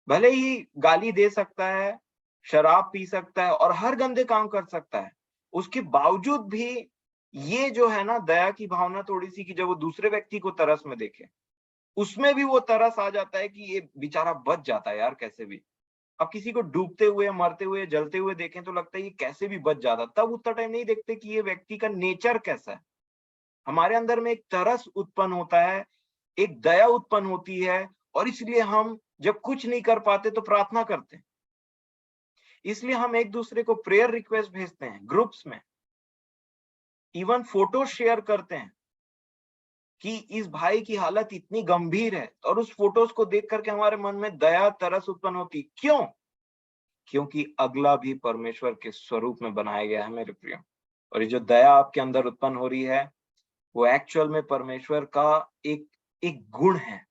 भले ही गाली दे सकता है, शराब पी सकता है और हर गंदे काम कर सकता है, उसके बावजूद भी ये जो है ना दया की भावना थोड़ी-सी, कि जब वो दूसरे व्यक्ति को तरस में देखे, उसमें भी वो तरस आ जाता है कि ये बेचारा बच जाता है यार कैसे भी। अब किसी को डूबते हुए, मरते हुए, जलते हुए देखें तो लगता है ये कैसे भी बच जाता। तब उतना टाइम नहीं देखते कि ये व्यक्ति का नेचर कैसा है। हमारे अंदर में एक तरस उत्पन्न होता है, एक दया उत्पन्न होती है, और इसलिए हम जब कुछ नहीं कर पाते तो प्रार्थना करते हैं। इसलिए हम एक दूसरे को प्रेयर रिक्वेस्ट भेजते हैं ग्रुप्स में, इवन फोटो शेयर करते हैं कि इस भाई की हालत इतनी गंभीर है, और उस फोटोज को देख करके हमारे मन में दया, तरस उत्पन्न होती। क्यों? क्योंकि अगला भी परमेश्वर के स्वरूप में बनाया गया है मेरे प्रिय। और ये जो दया आपके अंदर उत्पन्न हो रही है, वो एक्चुअल में परमेश्वर का एक एक गुण है।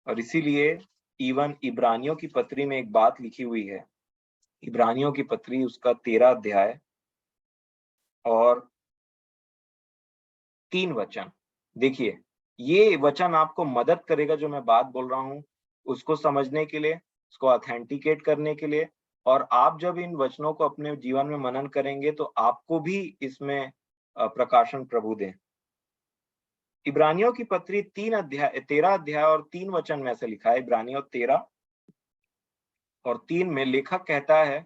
और इसीलिए इवन इब्रानियों की पत्री में एक बात लिखी हुई है, इब्रानियों की पत्री उसका 13 अध्याय और 3 वचन। देखिए, ये वचन आपको मदद करेगा जो मैं बात बोल रहा हूं उसको समझने के लिए, उसको ऑथेंटिकेट करने के लिए। और आप जब इन वचनों को अपने जीवन में मनन करेंगे तो आपको भी इसमें प्रकाशन प्रभु दें। इब्रानियों की पत्री 13 अध्याय और 3 वचन में ऐसे लिखा है। इब्रानियों 13 और 3 में लेखक कहता है,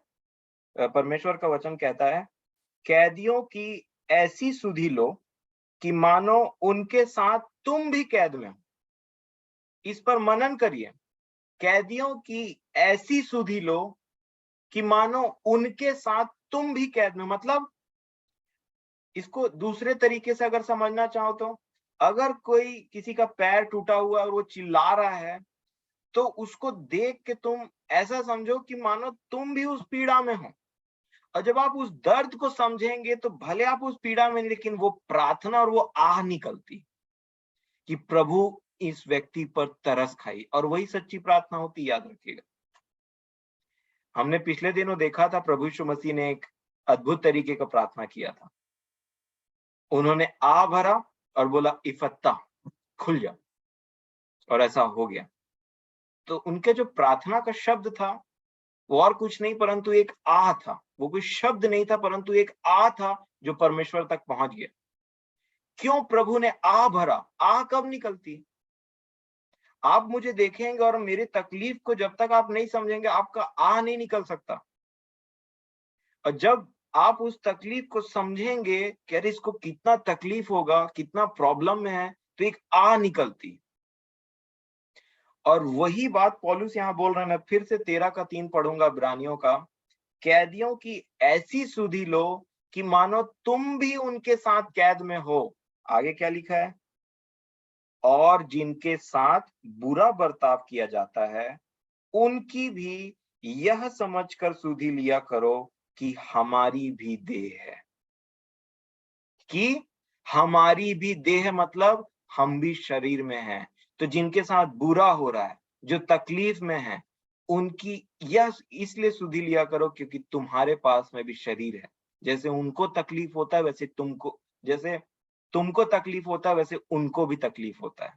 परमेश्वर का वचन कहता है, कैदियों की ऐसी सुधि लो कि मानो उनके साथ तुम भी कैद में हो। इस पर मनन करिए। कैदियों की ऐसी सुधि लो कि मानो उनके साथ तुम भी कैद में। मतलब इसको दूसरे तरीके से अगर समझना चाहो तो, अगर कोई किसी का पैर टूटा हुआ और वो चिल्ला रहा है, तो उसको देख के तुम ऐसा समझो कि मानो तुम भी उस पीड़ा में हो। और जब आप उस दर्द को समझेंगे तो भले आप उस पीड़ा में, लेकिन वो प्रार्थना और वो आह निकलती कि प्रभु इस व्यक्ति पर तरस खाई। और वही सच्ची प्रार्थना होती, याद रखिएगा। हमने पिछले दिनों देखा था प्रभु यीशु मसीह ने एक अद्भुत तरीके का प्रार्थना किया था। उन्होंने आ भरा और बोला इफत्ता, खुल जा, और ऐसा हो गया। तो उनके जो प्रार्थना का शब्द था वो और कुछ नहीं परंतु एक आह था। वो कोई शब्द नहीं था परंतु एक आह था जो परमेश्वर तक पहुंच गया। क्यों प्रभु ने आह भरा? आह कब निकलती? आप मुझे देखेंगे और मेरे तकलीफ को जब तक आप नहीं समझेंगे, आपका आह नहीं निकल सकता। और जब आप उस तकलीफ को समझेंगे कि अरे इसको कितना तकलीफ होगा, कितना प्रॉब्लम में है, तो एक आह निकलती। और वही बात पौलुस यहाँ बोल रहे हैं। मैं फिर से 13 का 3 पढ़ूंगा इब्रानियों का। कैदियों की ऐसी सुधि लो कि मानो तुम भी उनके साथ कैद में हो। आगे क्या लिखा है? और जिनके साथ बुरा बर्ताव किया जाता है उनकी भी यह समझकर सुधि लिया करो कि हमारी भी देह है। कि हमारी भी देह मतलब हम भी शरीर में हैं। तो जिनके साथ बुरा हो रहा है, जो तकलीफ में है, उनकी यह इसलिए सुधि लिया करो क्योंकि तुम्हारे पास में भी शरीर है। जैसे उनको तकलीफ होता है वैसे जैसे तुमको तकलीफ होता है वैसे उनको भी तकलीफ होता है।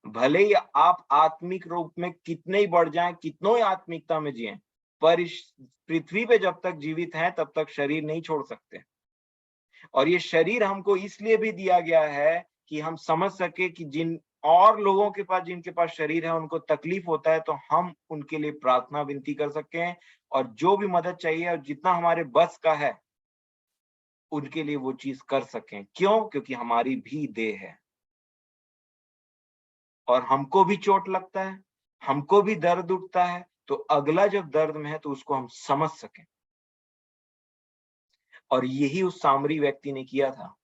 भले ही आप आत्मिक रूप में कितने ही बढ़ जाएं, कितनों ही आत्मिकता में जिएं, पर इस पृथ्वी पे जब तक जीवित हैं तब तक शरीर नहीं छोड़ सकते। और ये शरीर हमको इसलिए भी दिया गया है कि हम समझ सके कि और लोगों के पास, जिनके पास शरीर है, उनको तकलीफ होता है, तो हम उनके लिए प्रार्थना विनती कर सकते हैं और जो भी मदद चाहिए और जितना हमारे बस का है उनके लिए वो चीज कर सकें। क्यों? क्योंकि हमारी भी देह है और हमको भी चोट लगता है, हमको भी दर्द उठता है, तो अगला जब दर्द में है तो उसको हम समझ सकें। और यही उस सामरी व्यक्ति ने किया था।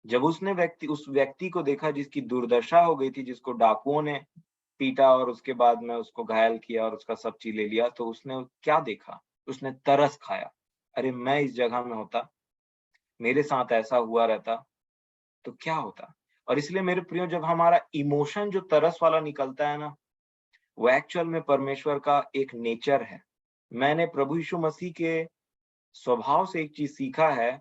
जब उसने उस व्यक्ति को देखा जिसकी दुर्दशा हो गई थी, जिसको डाकुओं ने पीटा और उसके बाद में उसको घायल किया और उसका सब चीज ले लिया, तो उसने क्या देखा? उसने तरस खाया। अरे मैं इस जगह में होता, मेरे साथ ऐसा हुआ रहता तो क्या होता। और इसलिए मेरे प्रियो, जब हमारा इमोशन जो तरस वाला निकलता है ना, वो एक्चुअल में परमेश्वर का एक नेचर है। मैंने प्रभु यीशु मसीह के स्वभाव से एक चीज सीखा है,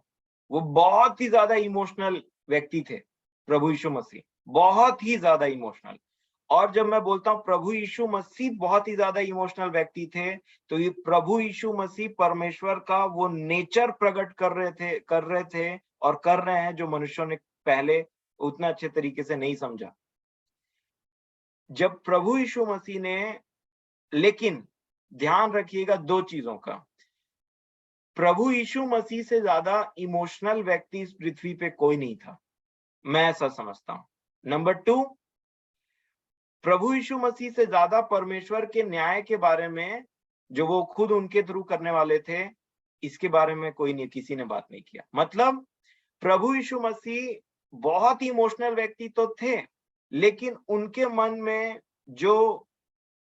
वो बहुत ही ज्यादा इमोशनल व्यक्ति थे। प्रभु यीशु मसीह बहुत ही ज्यादा इमोशनल। और जब मैं बोलता हूँ प्रभु यीशु मसीह बहुत ही ज्यादा इमोशनल व्यक्ति थे, तो ये प्रभु यीशु मसीह परमेश्वर का वो नेचर प्रकट कर रहे थे और कर रहे हैं जो मनुष्यों ने पहले उतना अच्छे तरीके से नहीं समझा। जब प्रभु यीशु मसीह ने, लेकिन ध्यान रखिएगा दो चीजों का, प्रभु यीशु मसीह से ज्यादा इमोशनल व्यक्ति इस पृथ्वी पे कोई नहीं था, मैं ऐसा समझता हूं। नंबर 2, प्रभु यीशु मसीह से ज्यादा परमेश्वर के न्याय के बारे में, जो वो खुद उनके थ्रू करने वाले थे, इसके बारे में कोई नहीं, किसी ने बात नहीं किया। मतलब प्रभु यीशु मसीह बहुत ही इमोशनल व्यक्ति तो थे, लेकिन उनके मन में जो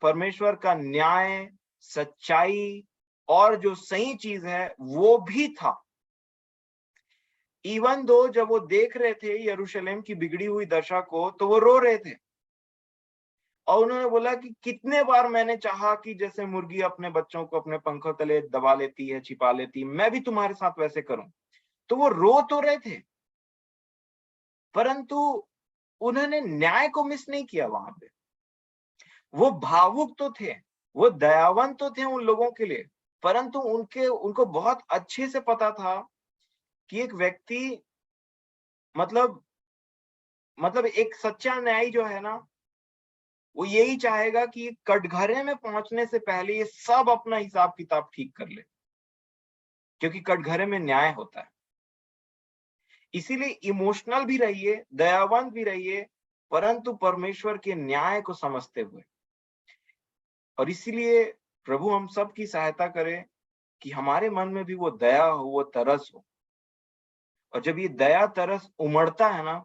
परमेश्वर का न्याय, सच्चाई और जो सही चीज है वो भी था। इवन दो जब वो देख रहे थे यरूशलेम की बिगड़ी हुई दशा को, तो वो रो रहे थे और उन्होंने बोला कि कितने बार मैंने चाहा कि जैसे मुर्गी अपने बच्चों को अपने पंखों तले दबा लेती है, छिपा लेती है, मैं भी तुम्हारे साथ वैसे करूं। तो वो रो तो रहे थे, परंतु उन्होंने न्याय को मिस नहीं किया। वहां पे वो भावुक तो थे, वो दयावान तो थे उन लोगों के लिए, परंतु उनको बहुत अच्छे से पता था कि एक व्यक्ति, मतलब एक सच्चा न्यायी जो है ना, वो यही चाहेगा कि कटघरे में पहुंचने से पहले ये सब अपना हिसाब किताब ठीक कर ले, क्योंकि कटघरे में न्याय होता है। इसीलिए इमोशनल भी रहिए, दयावान भी रहिए, परंतु परमेश्वर के न्याय को समझते हुए। और इसीलिए प्रभु हम सब की सहायता करे कि हमारे मन में भी वो दया हो, वो तरस हो। और जब ये दया तरस उमड़ता है ना,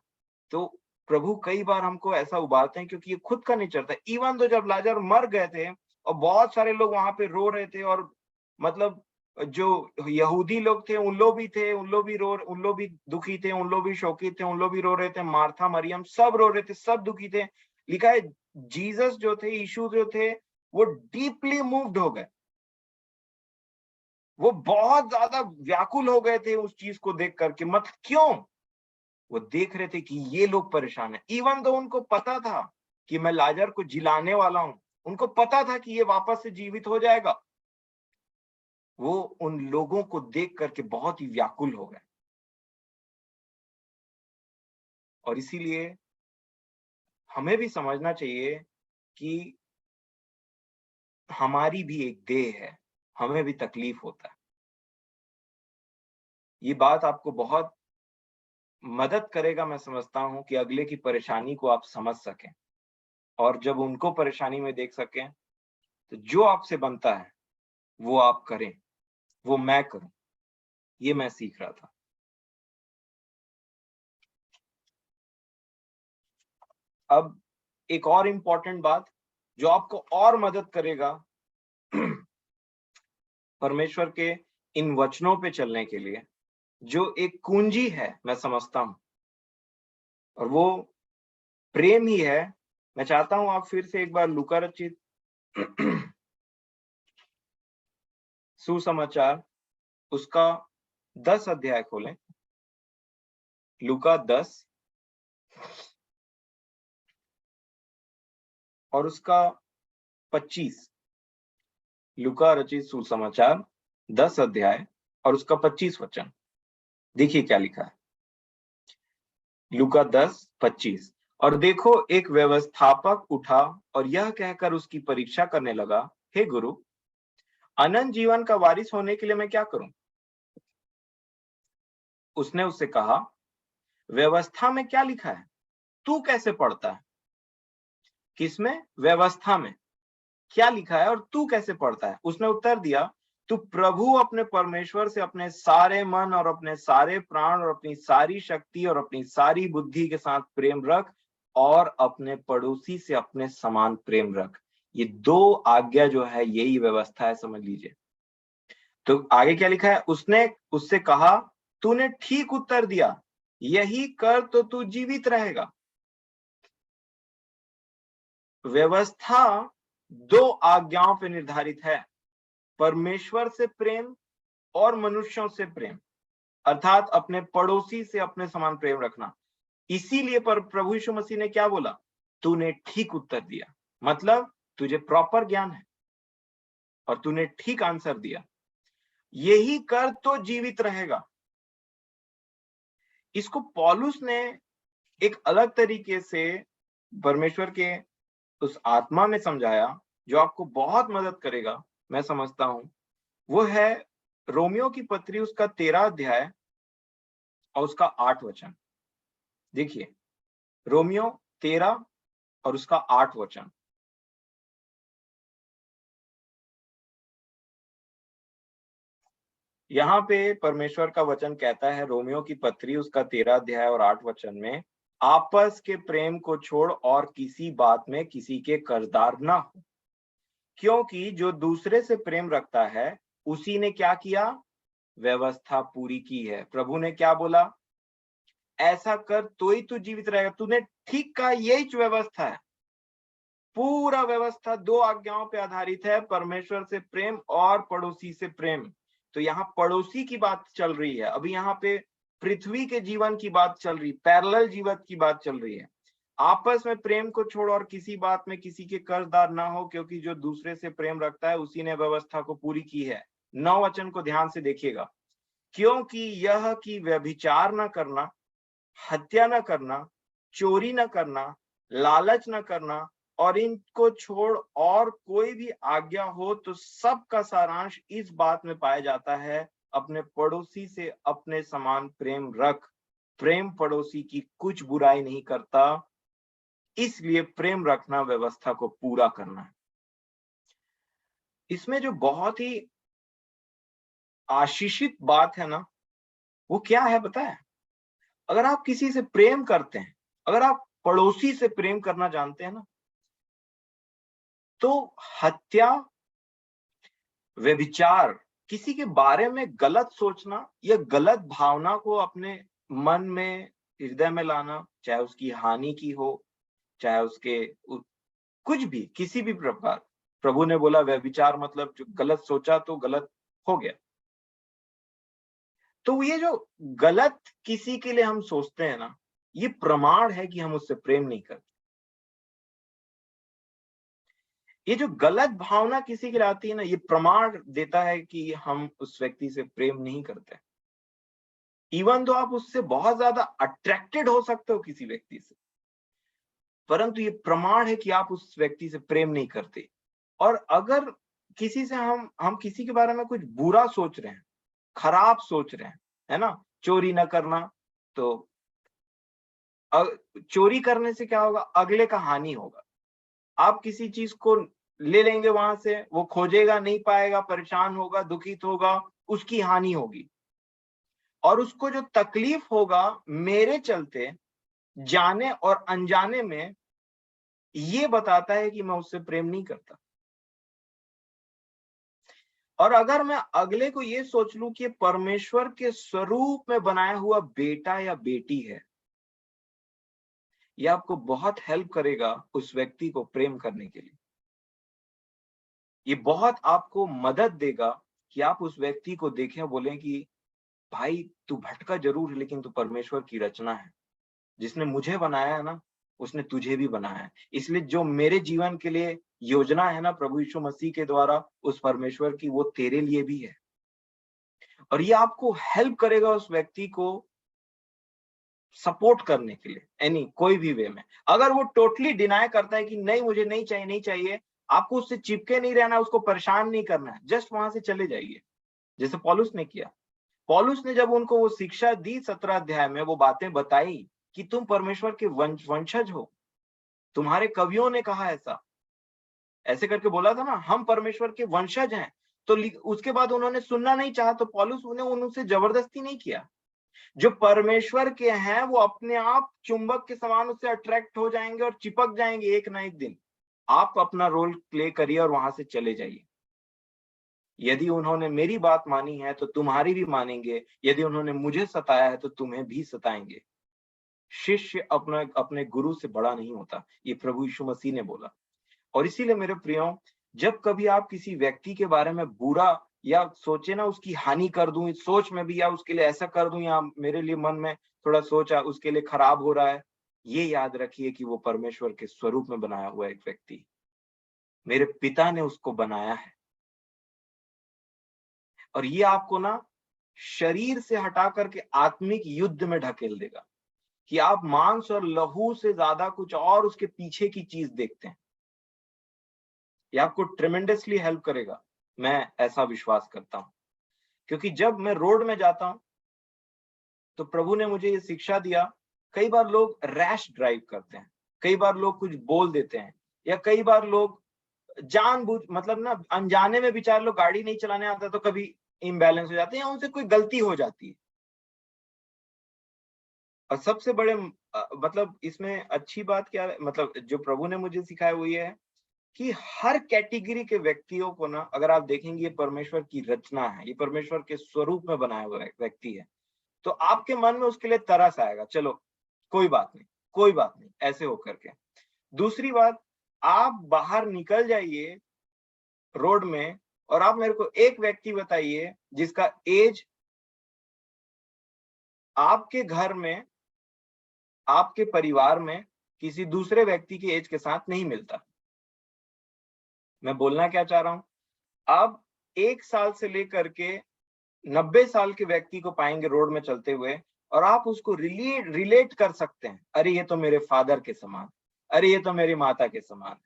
तो प्रभु कई बार हमको ऐसा उबारते हैं, क्योंकि ये खुद का नेचर था। इवन तो जब लाजर मर गए थे और बहुत सारे लोग वहां पे रो रहे थे, और मतलब जो यहूदी लोग थे उन लोग भी थे, उन लोग भी दुखी थे, उन लोग भी शोकित थे, उन लोग भी रो रहे थे, मार्था मरियम सब रो रहे थे, सब दुखी थे। लिखा है जीसस जो थे, यीशु जो थे, वो डीपली मूव्ड हो गए, वो बहुत ज्यादा व्याकुल हो गए थे उस चीज को देख करके। मत क्यों? वो देख रहे थे कि ये लोग परेशान है। इवन तो उनको पता था कि मैं लाजर को जिलाने वाला हूं, उनको पता था कि ये वापस से जीवित हो जाएगा, वो उन लोगों को देख करके बहुत ही व्याकुल हो गए। और इसीलिए हमें भी समझना चाहिए कि हमारी भी एक देह है, हमें भी तकलीफ होता है। ये बात आपको बहुत मदद करेगा, मैं समझता हूं, कि अगले की परेशानी को आप समझ सकें, और जब उनको परेशानी में देख सकें, तो जो आपसे बनता है वो आप करें, वो मैं करूं। ये मैं सीख रहा था। अब एक और इम्पोर्टेंट बात जो आपको और मदद करेगा परमेश्वर के इन वचनों पे चलने के लिए, जो एक कुंजी है, मैं समझता हूं, और वो प्रेम ही है। मैं चाहता हूं आप फिर से एक बार लूका रचित सुसमाचार उसका 10 अध्याय खोलें। लूका 10 और उसका 25। लूका रचित सुसमाचार 10 अध्याय और उसका 25 वचन। देखिए क्या लिखा है। लूका 10:25। और देखो, एक व्यवस्थापक उठा और यह कहकर उसकी परीक्षा करने लगा, हे गुरु, अनंत जीवन का वारिस होने के लिए मैं क्या करूं? उसने उससे कहा, व्यवस्था में क्या लिखा है? तू कैसे पढ़ता है? किसमें? व्यवस्था में क्या लिखा है और तू कैसे पढ़ता है? उसने उत्तर दिया, तू प्रभु अपने परमेश्वर से अपने सारे मन और अपने सारे प्राण और अपनी सारी शक्ति और अपनी सारी बुद्धि के साथ प्रेम रख और अपने पड़ोसी से अपने समान प्रेम रख। ये दो आज्ञा जो है, यही व्यवस्था है, समझ लीजिए। तो आगे क्या लिखा है? उसने उससे कहा, तूने ठीक उत्तर दिया, यही कर तो तू जीवित रहेगा। व्यवस्था दो आज्ञाओं पर निर्धारित है, परमेश्वर से प्रेम और मनुष्यों से प्रेम, अर्थात अपने पड़ोसी से अपने समान प्रेम रखना। इसीलिए पर प्रभु यीशु मसीह ने क्या बोला? तूने ठीक उत्तर दिया, मतलब तुझे प्रॉपर ज्ञान है और तूने ठीक आंसर दिया, यही कर तो जीवित रहेगा। इसको पौलुस ने एक अलग तरीके से परमेश्वर के उस आत्मा में समझाया, जो आपको बहुत मदद करेगा, मैं समझता हूं। वो है रोमियो की पत्री, उसका 13 अध्याय और उसका 8 वचन। देखिए, रोमियो 13 और उसका 8 वचन। यहाँ पे परमेश्वर का वचन कहता है, रोमियो की पत्री उसका 13 अध्याय और 8 वचन में, आपस के प्रेम को छोड़ और किसी बात में किसी के कर्जदार ना हो, क्योंकि जो दूसरे से प्रेम रखता है उसी ने क्या किया? व्यवस्था पूरी की है। प्रभु ने क्या बोला? ऐसा कर तो ही तू जीवित रहेगा। तूने ठीक कहा, यही व्यवस्था है। पूरा व्यवस्था दो आज्ञाओं पे आधारित है, परमेश्वर से प्रेम और पड़ोसी से प्रेम। तो यहाँ पड़ोसी की बात चल रही है, अभी यहाँ पे पृथ्वी के जीवन की बात चल रही, पैरेलल जीवन की बात चल रही है। आपस में प्रेम को छोड़ और किसी बात में किसी के कर्जदार ना हो, क्योंकि जो दूसरे से प्रेम रखता है उसी ने व्यवस्था को पूरी की है। 9 वचन को ध्यान से देखिएगा, क्योंकि यह कि व्यभिचार न करना, हत्या न करना, चोरी न करना, लालच न करना, और इनको छोड़ और कोई भी आज्ञा हो तो सबका सारांश इस बात में पाया जाता है, अपने पड़ोसी से अपने समान प्रेम रख। प्रेम पड़ोसी की कुछ बुराई नहीं करता, इसलिए प्रेम रखना व्यवस्था को पूरा करना है। इसमें जो बहुत ही आशीषित बात है ना, वो क्या है पता है? अगर आप किसी से प्रेम करते हैं, अगर आप पड़ोसी से प्रेम करना जानते हैं ना, तो हत्या, व्यभिचार, किसी के बारे में गलत सोचना या गलत भावना को अपने मन में, हृदय में लाना, चाहे उसकी हानि की हो, चाहे उसके कुछ भी, किसी भी प्रकार। प्रभु ने बोला व्यभिचार मतलब जो गलत सोचा तो गलत हो गया। तो ये जो गलत किसी के लिए हम सोचते हैं ना, ये प्रमाण है कि हम उससे प्रेम नहीं करते। ये जो गलत भावना किसी के लिए आती है ना, ये प्रमाण देता है कि हम उस व्यक्ति से प्रेम नहीं करते। इवन तो आप उससे बहुत ज्यादा अट्रैक्टेड हो सकते हो किसी व्यक्ति से, परंतु ये प्रमाण है कि आप उस व्यक्ति से प्रेम नहीं करते। और अगर किसी से हम किसी के बारे में कुछ बुरा सोच रहे हैं, खराब सोच रहे हैं, है ना, चोरी ना करना, तो चोरी करने से क्या होगा? अगले का हानि होगा। आप किसी चीज को ले लेंगे वहां से, वो खोजेगा, नहीं पाएगा, परेशान होगा, दुखित होगा, उसकी हानि होगी। और उसको जो तकलीफ होगा मेरे चलते, जाने और अनजाने में, ये बताता है कि मैं उससे प्रेम नहीं करता। और अगर मैं अगले को ये सोच लूं कि परमेश्वर के स्वरूप में बनाया हुआ बेटा या बेटी है, यह आपको बहुत हेल्प करेगा उस व्यक्ति को प्रेम करने के लिए। ये बहुत आपको मदद देगा कि आप उस व्यक्ति को देखें, बोलें कि भाई तू भटका जरूर है, लेकिन तू परमेश्वर की रचना है। जिसने मुझे बनाया है ना, उसने तुझे भी बनाया है। इसलिए जो मेरे जीवन के लिए योजना है ना प्रभु यीशु मसीह के द्वारा उस परमेश्वर की, वो तेरे लिए भी है। और ये आपको हेल्प करेगा उस व्यक्ति को सपोर्ट करने के लिए एनी कोई भी वे में। अगर वो टोटली डिनाई करता है कि नहीं मुझे नहीं चाहिए नहीं चाहिए, आपको उससे चिपके नहीं रहना, उसको परेशान नहीं करना है, जस्ट वहां से चले जाइए, जैसे पौलुस ने किया। पौलुस ने जब उनको वो शिक्षा दी 17 अध्याय में, वो बातें बताई कि तुम परमेश्वर के वंशज हो, तुम्हारे कवियों ने कहा ऐसे करके बोला था ना, हम परमेश्वर के वंशज हैं। तो उसके बाद उन्होंने सुनना नहीं चाहा, तो पौलुस उन्हें उनसे जबरदस्ती नहीं किया। जो परमेश्वर के हैं वो अपने आप चुंबक के समान उससे अट्रैक्ट हो जाएंगे और चिपक जाएंगे एक ना एक दिन। आप अपना रोल प्ले करिए और वहां से चले जाइए। यदि उन्होंने मेरी बात मानी है तो तुम्हारी भी मानेंगे, यदि उन्होंने मुझे सताया है तो तुम्हें भी सताएंगे। शिष्य अपना अपने गुरु से बड़ा नहीं होता, ये प्रभु यीशु मसीह ने बोला। और इसीलिए मेरे प्रियो, जब कभी आप किसी व्यक्ति के बारे में बुरा या सोचे ना उसकी हानि कर दूं, इस सोच में भी, या उसके लिए ऐसा कर दूं, या मेरे लिए मन में थोड़ा सोचा उसके लिए खराब हो रहा है, ये याद रखिए कि वो परमेश्वर के स्वरूप में बनाया हुआ एक व्यक्ति, मेरे पिता ने उसको बनाया है। और ये आपको ना शरीर से हटा करके आत्मिक युद्ध में ढकेल देगा कि आप मांस और लहू से ज्यादा कुछ और उसके पीछे की चीज देखते हैं। ये आपको ट्रेमेंडसली हेल्प करेगा, मैं ऐसा विश्वास करता हूं। क्योंकि जब मैं रोड में जाता हूं तो प्रभु ने मुझे ये शिक्षा दिया, कई बार लोग रैश ड्राइव करते हैं, कई बार लोग कुछ बोल देते हैं, या कई बार लोग जानबूझ मतलब ना अनजाने में बेचारे लोग गाड़ी नहीं चलाने आता तो कभी इम्बैलेंस हो जाते हैं या उनसे कोई गलती हो जाती है। और सबसे बड़े मतलब इसमें अच्छी बात क्या है, मतलब जो प्रभु ने मुझे सिखाया वो ये है कि हर कैटेगरी के व्यक्तियों को ना, अगर आप देखेंगे ये परमेश्वर की रचना है, ये परमेश्वर के स्वरूप में बनाया हुआ व्यक्ति है, तो आपके मन में उसके लिए तरस आएगा, चलो कोई बात नहीं, कोई बात नहीं, ऐसे होकर के। दूसरी बात, आप बाहर निकल जाइए रोड में और आप मेरे को एक व्यक्ति बताइए जिसका एज आपके घर में, आपके परिवार में किसी दूसरे व्यक्ति के एज के साथ नहीं मिलता। मैं बोलना क्या चाह रहा हूं, आप 1 साल से लेकर के 90 साल के व्यक्ति को पाएंगे रोड में चलते हुए और आप उसको रिलेट कर सकते हैं, अरे ये तो मेरे फादर के समान, अरे ये तो मेरी माता के समान,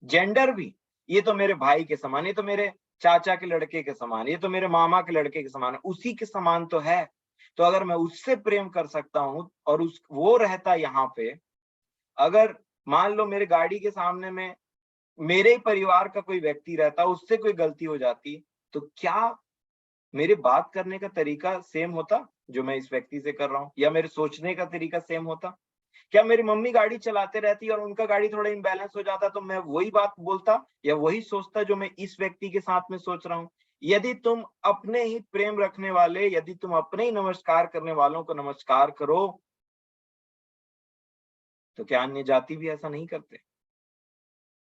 जेंडर भी, ये तो मेरे भाई के समान, ये तो मेरे चाचा के लड़के के समान, ये तो मेरे मामा के लड़के के समान, उसी के समान तो है। तो अगर मैं उससे प्रेम कर सकता हूं और वो रहता यहाँ पे, अगर मान लो मेरे गाड़ी के सामने में मेरे परिवार का कोई व्यक्ति रहता, उससे कोई गलती हो जाती, तो क्या मेरे बात करने का तरीका सेम होता जो मैं इस व्यक्ति से कर रहा हूँ, या मेरे सोचने का तरीका सेम होता? क्या मेरी मम्मी गाड़ी चलाते रहती और उनका गाड़ी थोड़ा इम्बैलेंस हो जाता तो मैं वही बात बोलता या वही सोचता जो मैं इस व्यक्ति के साथ में सोच रहा हूँ? यदि तुम अपने ही प्रेम रखने वाले, यदि तुम अपने ही नमस्कार करने वालों को नमस्कार करो, तो क्या अन्य जाति भी ऐसा नहीं करते?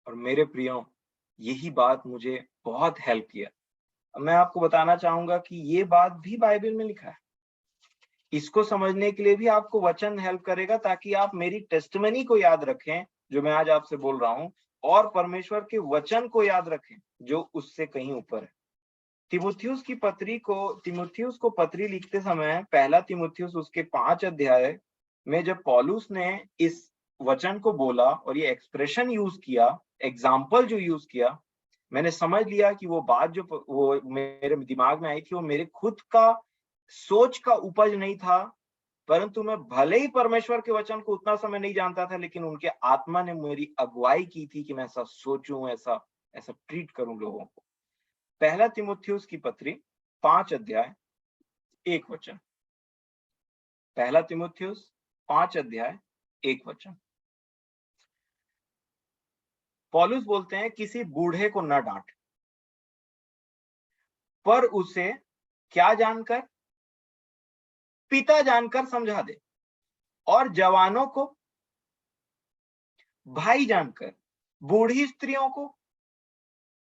और मेरे प्रियो, यही बात मुझे बहुत हेल्प किया। मैं आपको बताना चाहूंगा कि ये बात भी बाइबल में लिखा है। इसको समझने के लिए भी आपको वचन हेल्प करेगा, ताकि आप मेरी टेस्टिमनी को याद रखें जो मैं आज आपसे बोल रहा हूं, और परमेश्वर के वचन को याद रखें जो उससे कहीं ऊपर है। तिमुथियुस को पत्री लिखते समय, पहला तिमुथियुस उसके 5 अध्याय में जब पौलुस ने इस वचन को बोला और ये एक्सप्रेशन यूज किया, एग्जाम्पल जो यूज किया, मैंने समझ लिया कि वो बात जो वो मेरे दिमाग में आई थी वो मेरे खुद का सोच का उपज नहीं था, परंतु मैं भले ही परमेश्वर के वचन को उतना समय नहीं जानता था, लेकिन उनके आत्मा ने मेरी अगुवाई की थी कि मैं ऐसा सोचूं, ऐसा ऐसा ट्रीट करूं लोगों को। पहला तिमुथियुस की पत्री 5 अध्याय 1 वचन। पहला तिमुथियुस 5 अध्याय 1 वचन। पौलुस बोलते हैं, किसी बूढ़े को न डांट, पर उसे क्या जानकर, पिता जानकर समझा दे, और जवानों को भाई जानकर, बूढ़ी स्त्रियों को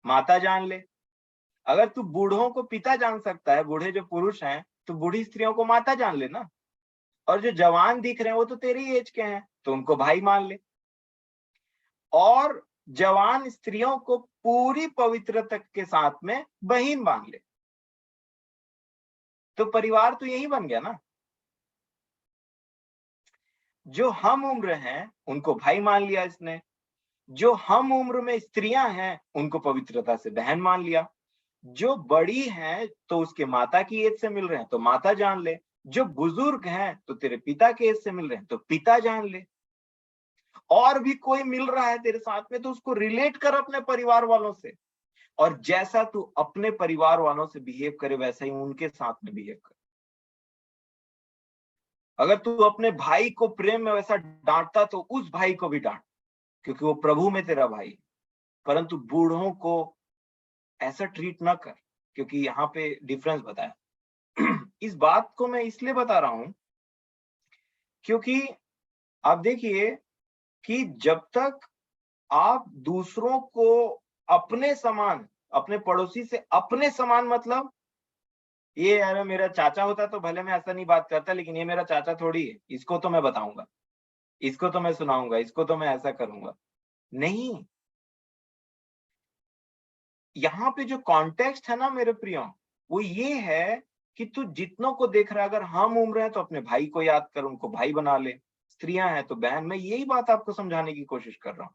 माता जान ले। अगर तू बूढ़ों को पिता जान सकता है, बूढ़े जो पुरुष हैं, तो बूढ़ी स्त्रियों को माता जान ले ना। और जो जवान दिख रहे हैं वो तो तेरी एज के हैं, तो उनको भाई मान ले। और जवान स्त्रियों को पूरी पवित्रता के साथ में बहन मान ले। तो परिवार तो यही बन गया ना। जो हम उम्र हैं उनको भाई मान लिया इसने, जो हम उम्र में स्त्रियां हैं उनको पवित्रता से बहन मान लिया, जो बड़ी हैं तो उसके माता की एज से मिल रहे हैं तो माता जान ले, जो बुजुर्ग हैं तो तेरे पिता के एज से मिल रहे हैं तो पिता जान ले। और भी कोई मिल रहा है तेरे साथ में तो उसको रिलेट कर अपने परिवार वालों से, और जैसा तू अपने परिवार वालों से बिहेव करे वैसा ही उनके साथ में बिहेव कर। अगर तू अपने भाई को प्रेम में वैसा डांटता तो उस भाई को भी डांट, क्योंकि वो प्रभु में तेरा भाई है। परंतु बूढ़ों को ऐसा ट्रीट ना कर, क्योंकि यहाँ पे डिफरेंस बताया। इस बात को मैं इसलिए बता रहा हूं क्योंकि आप देखिए कि जब तक आप दूसरों को अपने समान, अपने पड़ोसी से अपने समान, मतलब ये यार मेरा चाचा होता तो भले मैं ऐसा नहीं बात करता, लेकिन ये मेरा चाचा थोड़ी है, इसको तो मैं बताऊंगा, इसको तो मैं सुनाऊंगा, इसको तो मैं ऐसा करूंगा। नहीं, यहाँ पे जो कॉन्टेक्स्ट है ना मेरे प्रियो, वो ये है कि तू जितनों को देख रहा है, अगर हम उम्र है तो अपने भाई को याद कर, उनको भाई बना ले, स्त्रियां हैं तो बहन। मैं यही बात आपको समझाने की कोशिश कर रहा हूं।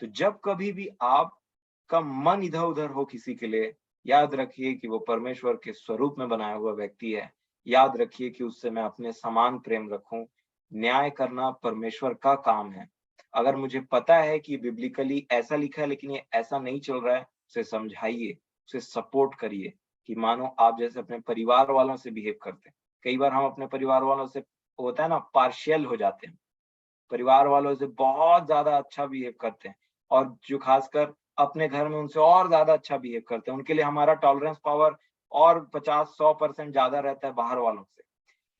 तो जब कभी भी आपका मन इधर उधर हो किसी के लिए, याद रखिए कि वो परमेश्वर के स्वरूप में बनाया हुआ व्यक्ति है। याद रखिए कि उससे मैं अपने समान प्रेम रखूं। न्याय करना परमेश्वर का काम है। अगर मुझे पता है कि बिब्लिकली ऐसा लिखा है लेकिन ये ऐसा नहीं चल रहा है, उसे समझाइए, उसे सपोर्ट करिए, कि मानो आप जैसे अपने परिवार वालों से बिहेव करते हैं। कई बार हम अपने परिवार वालों से, होता है ना, पार्शियल हो जाते हैं, परिवार वालों से बहुत ज्यादा अच्छा बिहेव करते हैं, और जो खासकर अपने घर में उनसे और ज्यादा अच्छा बिहेव करते हैं। उनके लिए हमारा टॉलरेंस पावर और 50-100% ज्यादा रहता है बाहर वालों से।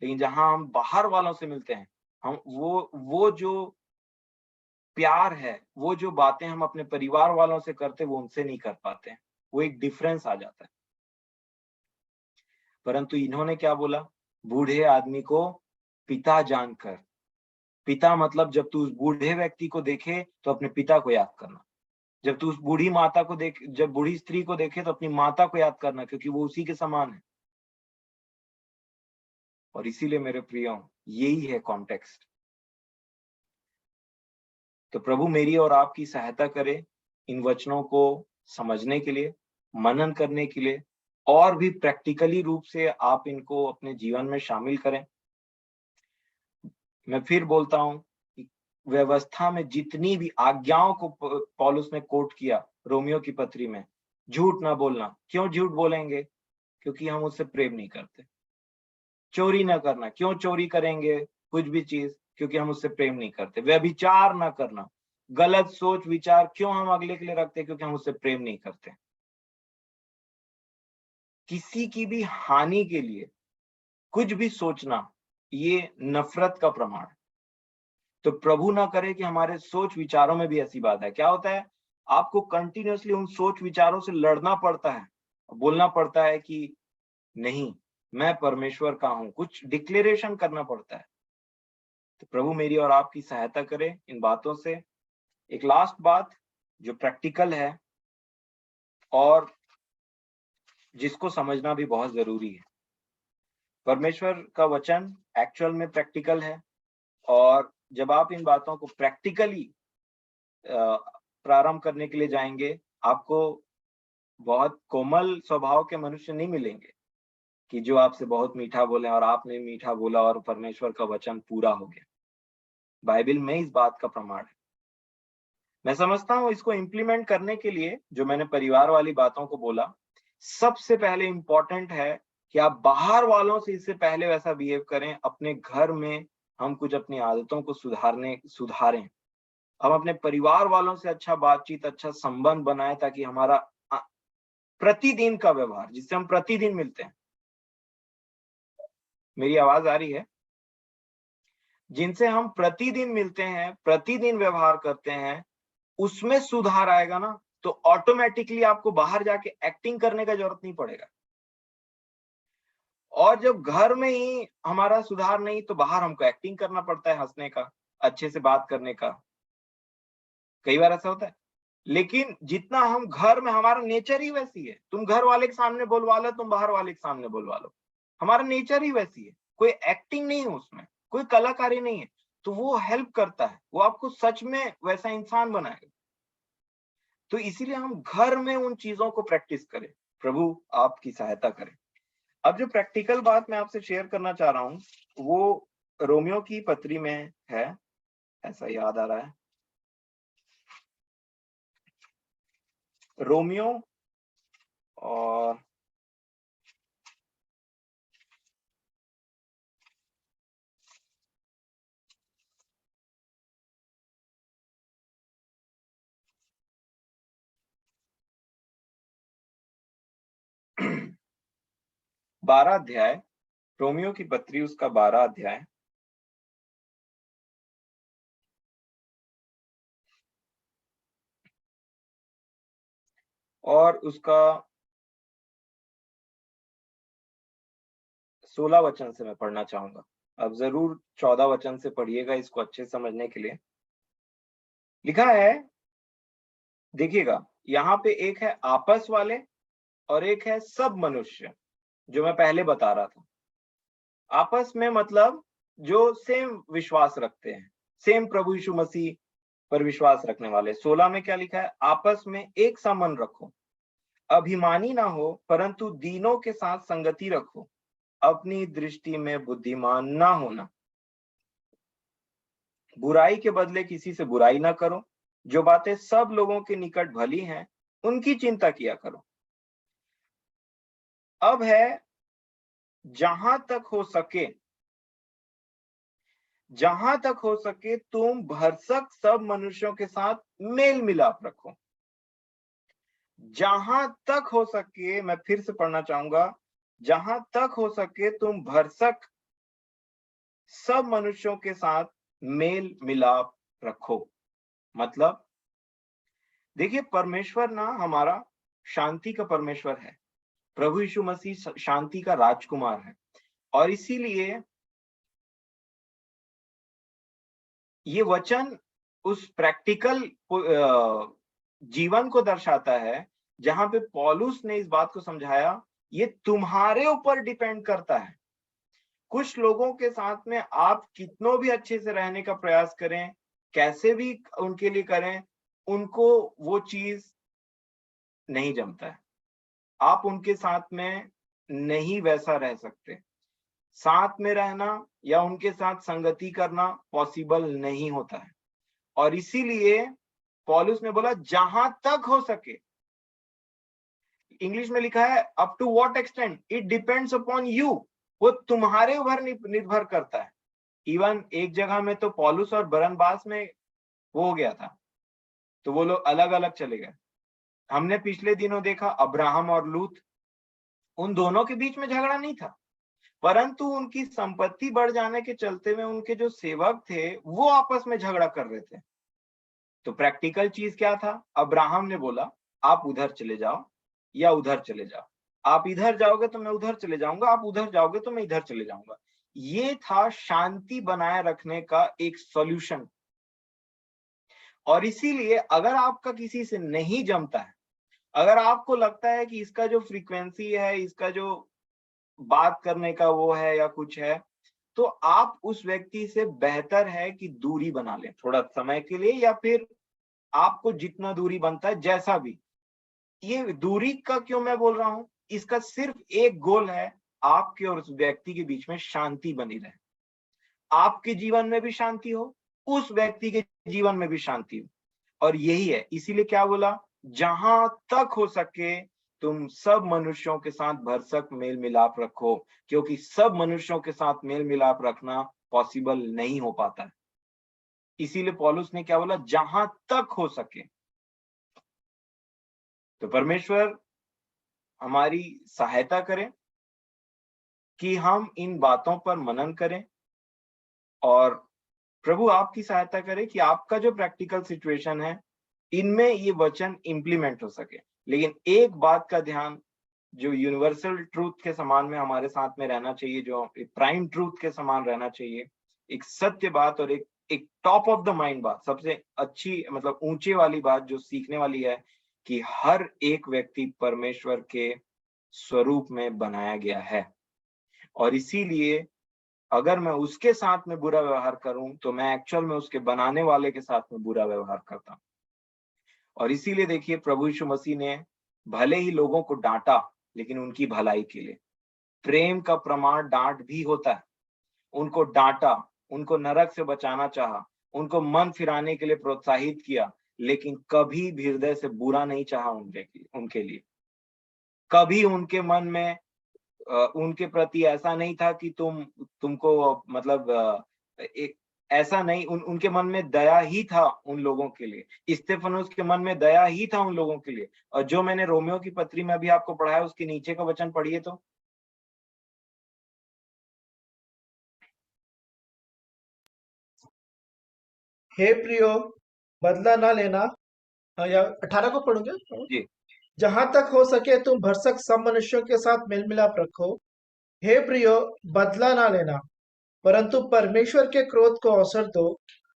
लेकिन जहां हम बाहर वालों से मिलते हैं, हम वो जो प्यार है, वो जो बातें हम अपने परिवार वालों से करते हैं, वो उनसे नहीं कर पाते हैं। वो एक डिफरेंस आ जाता है। परंतु इन्होंने क्या बोला, बूढ़े आदमी को पिता जानकर। पिता मतलब जब तू उस बूढ़े व्यक्ति को देखे तो अपने पिता को याद करना। जब तू उस बूढ़ी माता को देख, जब बूढ़ी स्त्री को देखे तो अपनी माता को याद करना, क्योंकि वो उसी के समान है। और इसीलिए मेरे प्रियो, यही है कॉन्टेक्स्ट। तो प्रभु मेरी और आपकी सहायता करे इन वचनों को समझने के लिए, मनन करने के लिए, और भी प्रैक्टिकली रूप से आप इनको अपने जीवन में शामिल करें। मैं फिर बोलता हूं कि व्यवस्था में जितनी भी आज्ञाओं को पौलुस ने कोट किया रोमियो की पत्री में, झूठ ना बोलना। क्यों झूठ बोलेंगे? क्योंकि हम उससे प्रेम नहीं करते। चोरी ना करना, क्यों चोरी करेंगे कुछ भी चीज? क्योंकि हम उससे प्रेम नहीं करते। व्यभिचार ना करना, गलत सोच विचार क्यों हम अगले के लिए रखते? क्योंकि हम उससे प्रेम नहीं करते। किसी की भी हानि के लिए कुछ भी सोचना, ये नफरत का प्रमाण है। तो प्रभु ना करे कि हमारे सोच विचारों में भी ऐसी बात है। क्या होता है, आपको कंटिन्यूअसली उन सोच विचारों से लड़ना पड़ता है, बोलना पड़ता है कि नहीं, मैं परमेश्वर का हूं, कुछ डिक्लेरेशन करना पड़ता है। तो प्रभु मेरी और आपकी सहायता करे इन बातों से। एक लास्ट बात जो प्रैक्टिकल है और जिसको समझना भी बहुत जरूरी है। परमेश्वर का वचन एक्चुअल में प्रैक्टिकल है, और जब आप इन बातों को प्रैक्टिकली प्रारंभ करने के लिए जाएंगे, आपको बहुत कोमल स्वभाव के मनुष्य नहीं मिलेंगे कि जो आपसे बहुत मीठा बोले, और आपने मीठा बोला और परमेश्वर का वचन पूरा हो गया। बाइबल में इस बात का प्रमाण है। मैं समझता हूं इसको इम्प्लीमेंट करने के लिए, जो मैंने परिवार वाली बातों को बोला, सबसे पहले इंपॉर्टेंट है कि आप बाहर वालों से इससे पहले वैसा बिहेव करें। अपने घर में हम कुछ अपनी आदतों को सुधारें। हम अपने परिवार वालों से अच्छा बातचीत, अच्छा संबंध बनाएं, ताकि हमारा प्रतिदिन का व्यवहार, जिससे हम प्रतिदिन मिलते हैं, मेरी आवाज आ रही है, जिनसे हम प्रतिदिन मिलते हैं, प्रतिदिन व्यवहार करते हैं, उसमें सुधार आएगा ना, तो ऑटोमेटिकली आपको बाहर जाके एक्टिंग करने का जरूरत नहीं पड़ेगा। और जब घर में ही हमारा सुधार नहीं, तो बाहर हमको एक्टिंग करना पड़ता है, हंसने का, अच्छे से बात करने का। कई बार ऐसा होता है। लेकिन जितना हम घर में, हमारा नेचर ही वैसी है, तुम घर वाले के सामने बोलवा लो, तुम बाहर वाले के सामने बोलवा लो, हमारा नेचर ही वैसी है। कोई एक्टिंग नहीं है उसमें, कोई कलाकारी नहीं है। तो वो हेल्प करता है, वो आपको सच में वैसा इंसान बनाएगा। तो इसीलिए हम घर में उन चीजों को प्रैक्टिस करें। प्रभु आपकी सहायता करें। अब जो प्रैक्टिकल बात मैं आपसे शेयर करना चाह रहा हूं, वो रोमियो की पत्री में है, ऐसा याद आ रहा है। रोमियो और 12 अध्याय, रोमियो की पत्री उसका 12 अध्याय और उसका 16 वचन से मैं पढ़ना चाहूंगा। अब जरूर 14 वचन से पढ़िएगा इसको अच्छे समझने के लिए। लिखा है, देखिएगा, यहाँ पे एक है आपस वाले और एक है सब मनुष्य, जो मैं पहले बता रहा था। आपस में मतलब जो सेम विश्वास रखते हैं, सेम प्रभु यीशु मसीह पर विश्वास रखने वाले। 16 में क्या लिखा है, आपस में एक सा मन रखो, अभिमानी ना हो, परंतु दीनों के साथ संगति रखो, अपनी दृष्टि में बुद्धिमान ना होना, बुराई के बदले किसी से बुराई ना करो, जो बातें सब लोगों के निकट भली हैं उनकी चिंता किया करो। अब है, जहां तक हो सके तुम भरसक सब मनुष्यों के साथ मेल मिलाप रखो। जहां तक हो सके, मैं फिर से पढ़ना चाहूंगा, जहां तक हो सके तुम भरसक सब मनुष्यों के साथ मेल मिलाप रखो। मतलब देखिए, परमेश्वर ना हमारा शांति का परमेश्वर है। प्रभु यीशु मसीह शांति का राजकुमार है, और इसीलिए ये वचन उस प्रैक्टिकल जीवन को दर्शाता है, जहां पे पौलुस ने इस बात को समझाया, ये तुम्हारे ऊपर डिपेंड करता है। कुछ लोगों के साथ में आप कितनों भी अच्छे से रहने का प्रयास करें, कैसे भी उनके लिए करें, उनको वो चीज नहीं जमता है। आप उनके साथ में नहीं वैसा रह सकते। साथ में रहना या उनके साथ संगति करना पॉसिबल नहीं होता है। और इसीलिए पौलुस ने बोला जहां तक हो सके, इंग्लिश में लिखा है up to what extent it depends upon you, वो तुम्हारे ऊपर निर्भर करता है। इवन एक जगह में तो पौलुस और बरनबास में वो हो गया था, तो वो लोग अलग अलग चले गए। हमने पिछले दिनों देखा अब्राहम और लूत, उन दोनों के बीच में झगड़ा नहीं था, परंतु उनकी संपत्ति बढ़ जाने के चलते में उनके जो सेवक थे वो आपस में झगड़ा कर रहे थे। तो प्रैक्टिकल चीज क्या था, अब्राहम ने बोला आप उधर चले जाओ या उधर चले जाओ, आप इधर जाओगे तो मैं उधर चले जाऊंगा, आप उधर जाओगे तो मैं इधर चले जाऊंगा। ये था शांति बनाए रखने का एक सॉल्यूशन। और इसीलिए अगर आपका किसी से नहीं जमता है, अगर आपको लगता है कि इसका जो फ्रीक्वेंसी है, इसका जो बात करने का वो है या कुछ है, तो आप उस व्यक्ति से बेहतर है कि दूरी बना लें थोड़ा समय के लिए, या फिर आपको जितना दूरी बनता है जैसा भी। ये दूरी का क्यों मैं बोल रहा हूं, इसका सिर्फ एक गोल है, आपके और उस व्यक्ति के बीच में शांति बनी रहे, आपके जीवन में भी शांति हो, उस व्यक्ति के जीवन में भी शांति हो। और यही है, इसीलिए क्या बोला, जहां तक हो सके तुम सब मनुष्यों के साथ भरसक मेल मिलाप रखो, क्योंकि सब मनुष्यों के साथ मेल मिलाप रखना पॉसिबल नहीं हो पाता है। इसीलिए पौलुस ने क्या बोला, जहां तक हो सके। तो परमेश्वर हमारी सहायता करें कि हम इन बातों पर मनन करें, और प्रभु आपकी सहायता करे कि आपका जो प्रैक्टिकल सिचुएशन है इनमें ये वचन इंप्लीमेंट हो सके। लेकिन एक बात का ध्यान, जो यूनिवर्सल ट्रूथ के समान में हमारे साथ में रहना चाहिए, जो एक प्राइम ट्रूथ के समान रहना चाहिए, एक सत्य बात और एक टॉप ऑफ द माइंड बात, सबसे अच्छी मतलब ऊंचे वाली बात जो सीखने वाली है, कि हर एक व्यक्ति परमेश्वर के स्वरूप में बनाया गया है। और इसीलिए अगर मैं उसके साथ में बुरा व्यवहार करूं तो मैं एक्चुअल में उसके बनाने वाले के साथ में बुरा व्यवहार करता हूं। और इसीलिए देखिए प्रभु यीशु मसीह ने भले ही लोगों को डांटा, लेकिन उनकी भलाई के लिए। प्रेम का प्रमाण डांट भी होता है। उनको डांटा, उनको नरक से बचाना चाहा, उनको मन फिराने के लिए प्रोत्साहित किया, लेकिन कभी भी हृदय से बुरा नहीं चाहा उनके लिए। कभी उनके मन में उनके प्रति ऐसा नहीं था कि तुमको मतलब एक ऐसा नहीं, उनके मन में दया ही था उन लोगों के लिए। स्तेफनुस के मन में दया ही था उन लोगों के लिए। और जो मैंने रोमियो की पत्री में अभी आपको पढ़ाया, उसके नीचे का वचन पढ़िए तो।
हे प्रियो, बदला ना लेना। या 18 को पढ़ोगे?
जी
जहां तक हो सके तुम भरसक सब मनुष्यों के साथ मेल मिलाप रखो। हे प्रियो, बदला ना लेना, परंतु परमेश्वर के क्रोध को अवसर दो,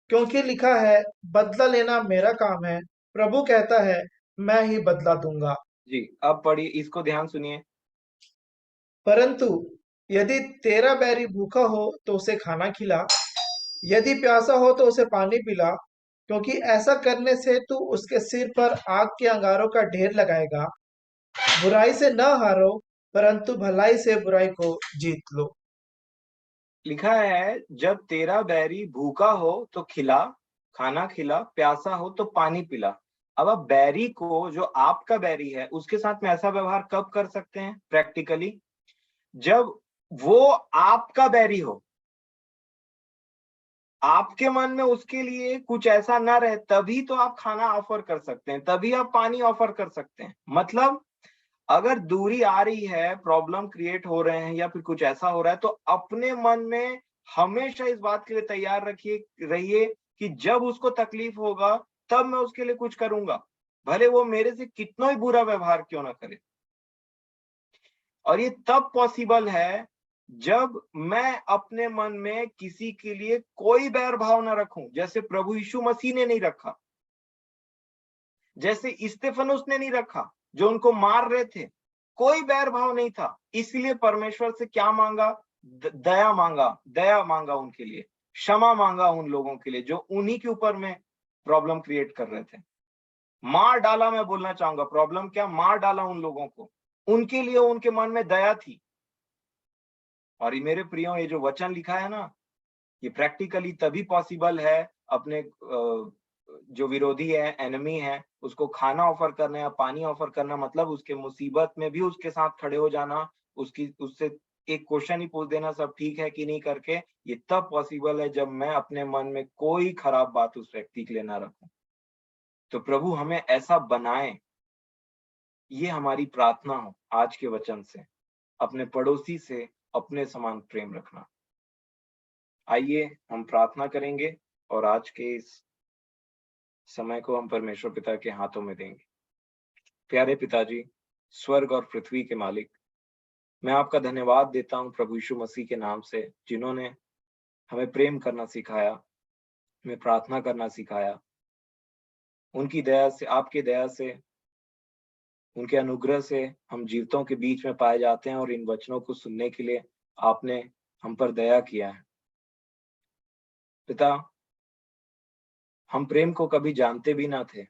क्योंकि लिखा है, बदला लेना मेरा काम है, प्रभु कहता है, मैं ही बदला दूंगा।
जी, अब पढ़िए, इसको ध्यान सुनिए।
परंतु यदि तेरा बैरी भूखा हो तो उसे खाना खिला, यदि प्यासा हो तो उसे पानी पिला, क्योंकि ऐसा करने से तू उसके सिर पर आग के अंगारों का ढेर लगाएगा। बुराई से न हारो, परंतु भलाई से बुराई को जीत लो।
लिखा है, जब तेरा बैरी भूखा हो तो खिला, खाना खिला, प्यासा हो तो पानी पिला। अब आप बैरी को, जो आपका बैरी है, उसके साथ में ऐसा व्यवहार कब कर सकते हैं प्रैक्टिकली? जब वो आपका बैरी हो, आपके मन में उसके लिए कुछ ऐसा ना रहे, तभी तो आप खाना ऑफर कर सकते हैं, तभी आप पानी ऑफर कर सकते हैं। मतलब अगर दूरी आ रही है, प्रॉब्लम क्रिएट हो रहे हैं या फिर कुछ ऐसा हो रहा है, तो अपने मन में हमेशा इस बात के लिए तैयार रहिए कि जब उसको तकलीफ होगा तब मैं उसके लिए कुछ करूंगा, भले वो मेरे से कितना ही बुरा व्यवहार क्यों ना करे। और ये तब पॉसिबल है जब मैं अपने मन में किसी के लिए कोई बैर भाव ना रखूं, जैसे प्रभु यीशु मसीह ने नहीं रखा, जैसे स्तेफनुस ने नहीं रखा, जो उनको मार रहे थे। कोई बैर भाव नहीं था, इसलिए परमेश्वर से क्या मांगा? दया मांगा, दया मांगा उनके लिए, क्षमा मांगा उन लोगों के लिए जो उन्हीं के ऊपर में प्रॉब्लम क्रिएट कर रहे थे। मार डाला, मैं बोलना चाहूंगा, प्रॉब्लम क्या, मार डाला उन लोगों को। उनके लिए उनके मन में दया थी। और ये मेरे प्रियो, ये जो वचन लिखा है ना, ये प्रैक्टिकली तभी पॉसिबल है अपने जो विरोधी है, एनिमी है, उसको खाना ऑफर करना या पानी ऑफर करना, मतलब उसके मुसीबत में भी उसके साथ खड़े हो जाना, उससे एक क्वेश्चन ही पूछ देना, सब ठीक है कि नहीं करके। ये तब पॉसिबल है जब मैं अपने मन में कोई खराब बात उस व्यक्ति के लिए ना रखूं। तो प्रभु हमें ऐसा बनाए, ये हमारी प्रार्थना हो आज के वचन से। अपने पड़ोसी से अपने समान प्रेम रखना। आइए हम प्रार्थना करेंगे और आज के इस समय को हम परमेश्वर पिता के हाथों में देंगे। प्यारे पिताजी, स्वर्ग और पृथ्वी के मालिक, मैं आपका धन्यवाद देता हूं प्रभु यीशु मसीह के नाम से, जिन्होंने हमें प्रेम करना सिखाया, हमें प्रार्थना करना सिखाया। उनकी दया से, आपकी दया से, उनके अनुग्रह से हम जीवितों के बीच में पाए जाते हैं और इन वचनों को सुनने के लिए आपने हम पर दया किया है। पिता, हम प्रेम को कभी जानते भी ना थे।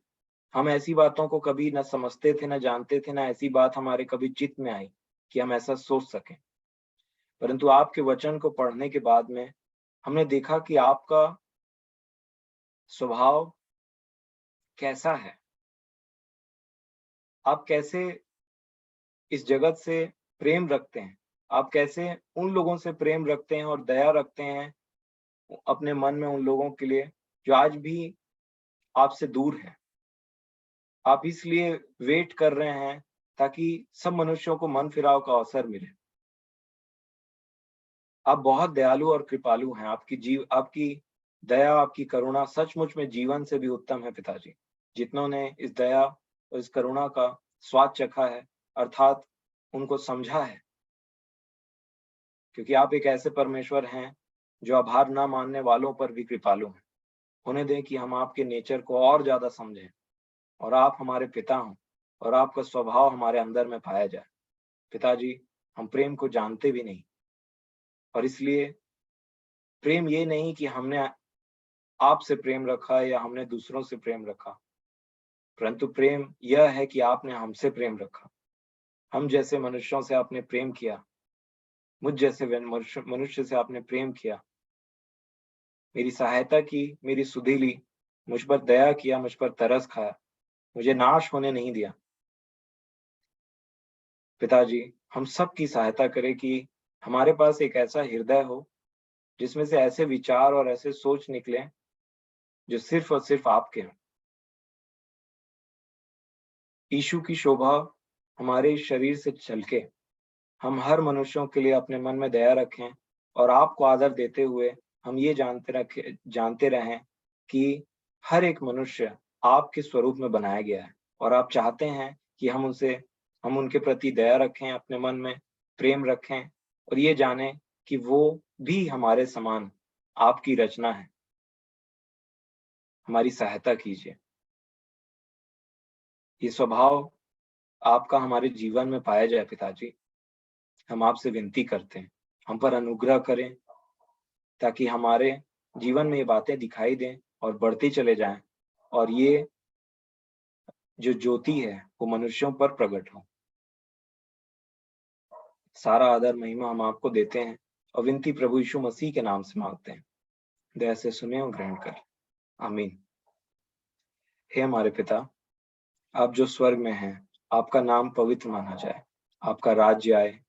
हम ऐसी बातों को कभी न समझते थे, न जानते थे, न ऐसी बात हमारे कभी चित्त में आई कि हम ऐसा सोच सकें। परंतु आपके वचन को पढ़ने के बाद में हमने देखा कि आपका स्वभाव कैसा है। आप कैसे इस जगत से प्रेम रखते हैं। आप कैसे उन लोगों से प्रेम रखते हैं और दया रखते हैं अपने मन में, उन लोगों के लिए जो आज भी आपसे दूर है। आप इसलिए वेट कर रहे हैं ताकि सब मनुष्यों को मन फिराव का अवसर मिले। आप बहुत दयालु और कृपालु हैं। आपकी दया, आपकी करुणा सचमुच में जीवन से भी उत्तम है पिताजी। जितनों ने इस दया और इस करुणा का स्वाद चखा है, अर्थात उनको समझा है, क्योंकि आप एक ऐसे परमेश्वर हैं जो आभार ना मानने वालों पर भी कृपालु हैं। उन्हें दें कि हम आपके नेचर को और ज्यादा समझें और आप हमारे पिता हों और आपका स्वभाव हमारे अंदर में पाया जाए। पिताजी, हम प्रेम को जानते भी नहीं और इसलिए प्रेम ये नहीं कि हमने आपसे प्रेम रखा या हमने दूसरों से प्रेम रखा, परंतु प्रेम यह है कि आपने हमसे प्रेम रखा। हम जैसे मनुष्यों से आपने प्रेम किया, मुझ जैसे मनुष्य से आपने प्रेम किया, मेरी सहायता की, मेरी सुधि ली, मुझ पर दया किया, मुझ पर तरस खाया, मुझे नाश होने नहीं दिया। पिताजी, हम सब की सहायता करें कि हमारे पास एक ऐसा हृदय हो जिसमें से ऐसे विचार और ऐसे सोच निकले जो सिर्फ और सिर्फ आपके हों। यीशु की शोभा हमारे इस शरीर से छलके, हम हर मनुष्यों के लिए अपने मन में दया रखें और आपको आदर देते हुए हम ये जानते रहें कि हर एक मनुष्य आपके स्वरूप में बनाया गया है और आप चाहते हैं कि हम उनके प्रति दया रखें, अपने मन में प्रेम रखें और ये जानें कि वो भी हमारे समान आपकी रचना है। हमारी सहायता कीजिए। ये स्वभाव आपका हमारे जीवन में पाया जाए पिताजी। हम आपसे विनती करते हैं, हम पर अनुग्रह करें ताकि हमारे जीवन में ये बातें दिखाई दें और बढ़ती चले जाएं और ये जो ज्योति है वो मनुष्यों पर प्रकट हो। सारा आदर महिमा हम आपको देते हैं और विनती प्रभु यीशु मसीह के नाम से मांगते हैं। दया से सुने और ग्रहण कर। आमीन। हे हमारे पिता, आप जो स्वर्ग में हैं, आपका नाम पवित्र माना जाए, आपका राज्य आए,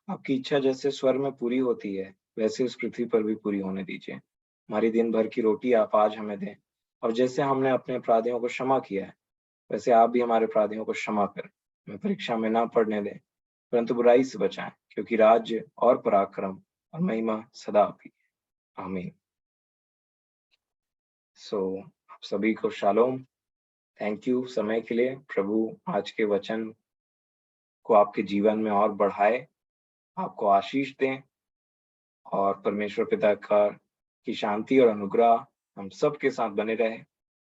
आपकी इच्छा जैसे स्वर्ग में पूरी होती है वैसे इस पृथ्वी पर भी पूरी होने दीजिए। हमारी दिन भर की रोटी आप आज हमें दें और जैसे हमने अपने अपराधियों को क्षमा किया है वैसे आप भी हमारे अपराधियों को क्षमा करें। हमें परीक्षा में ना पड़ने दें परंतु बुराई से बचाएं, क्योंकि राज्य और पराक्रम और महिमा सदा आपकी है। आमीन। आप सभी को शालोम। थैंक यू समय के लिए। प्रभु आज के वचन को आपके जीवन में और बढ़ाए, आपको आशीष दें और परमेश्वर पिता की शांति और अनुग्रह हम सब के साथ बने रहे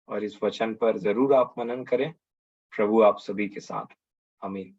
और इस वचन पर जरूर आप मनन करें। प्रभु आप सभी के साथ। आमीन।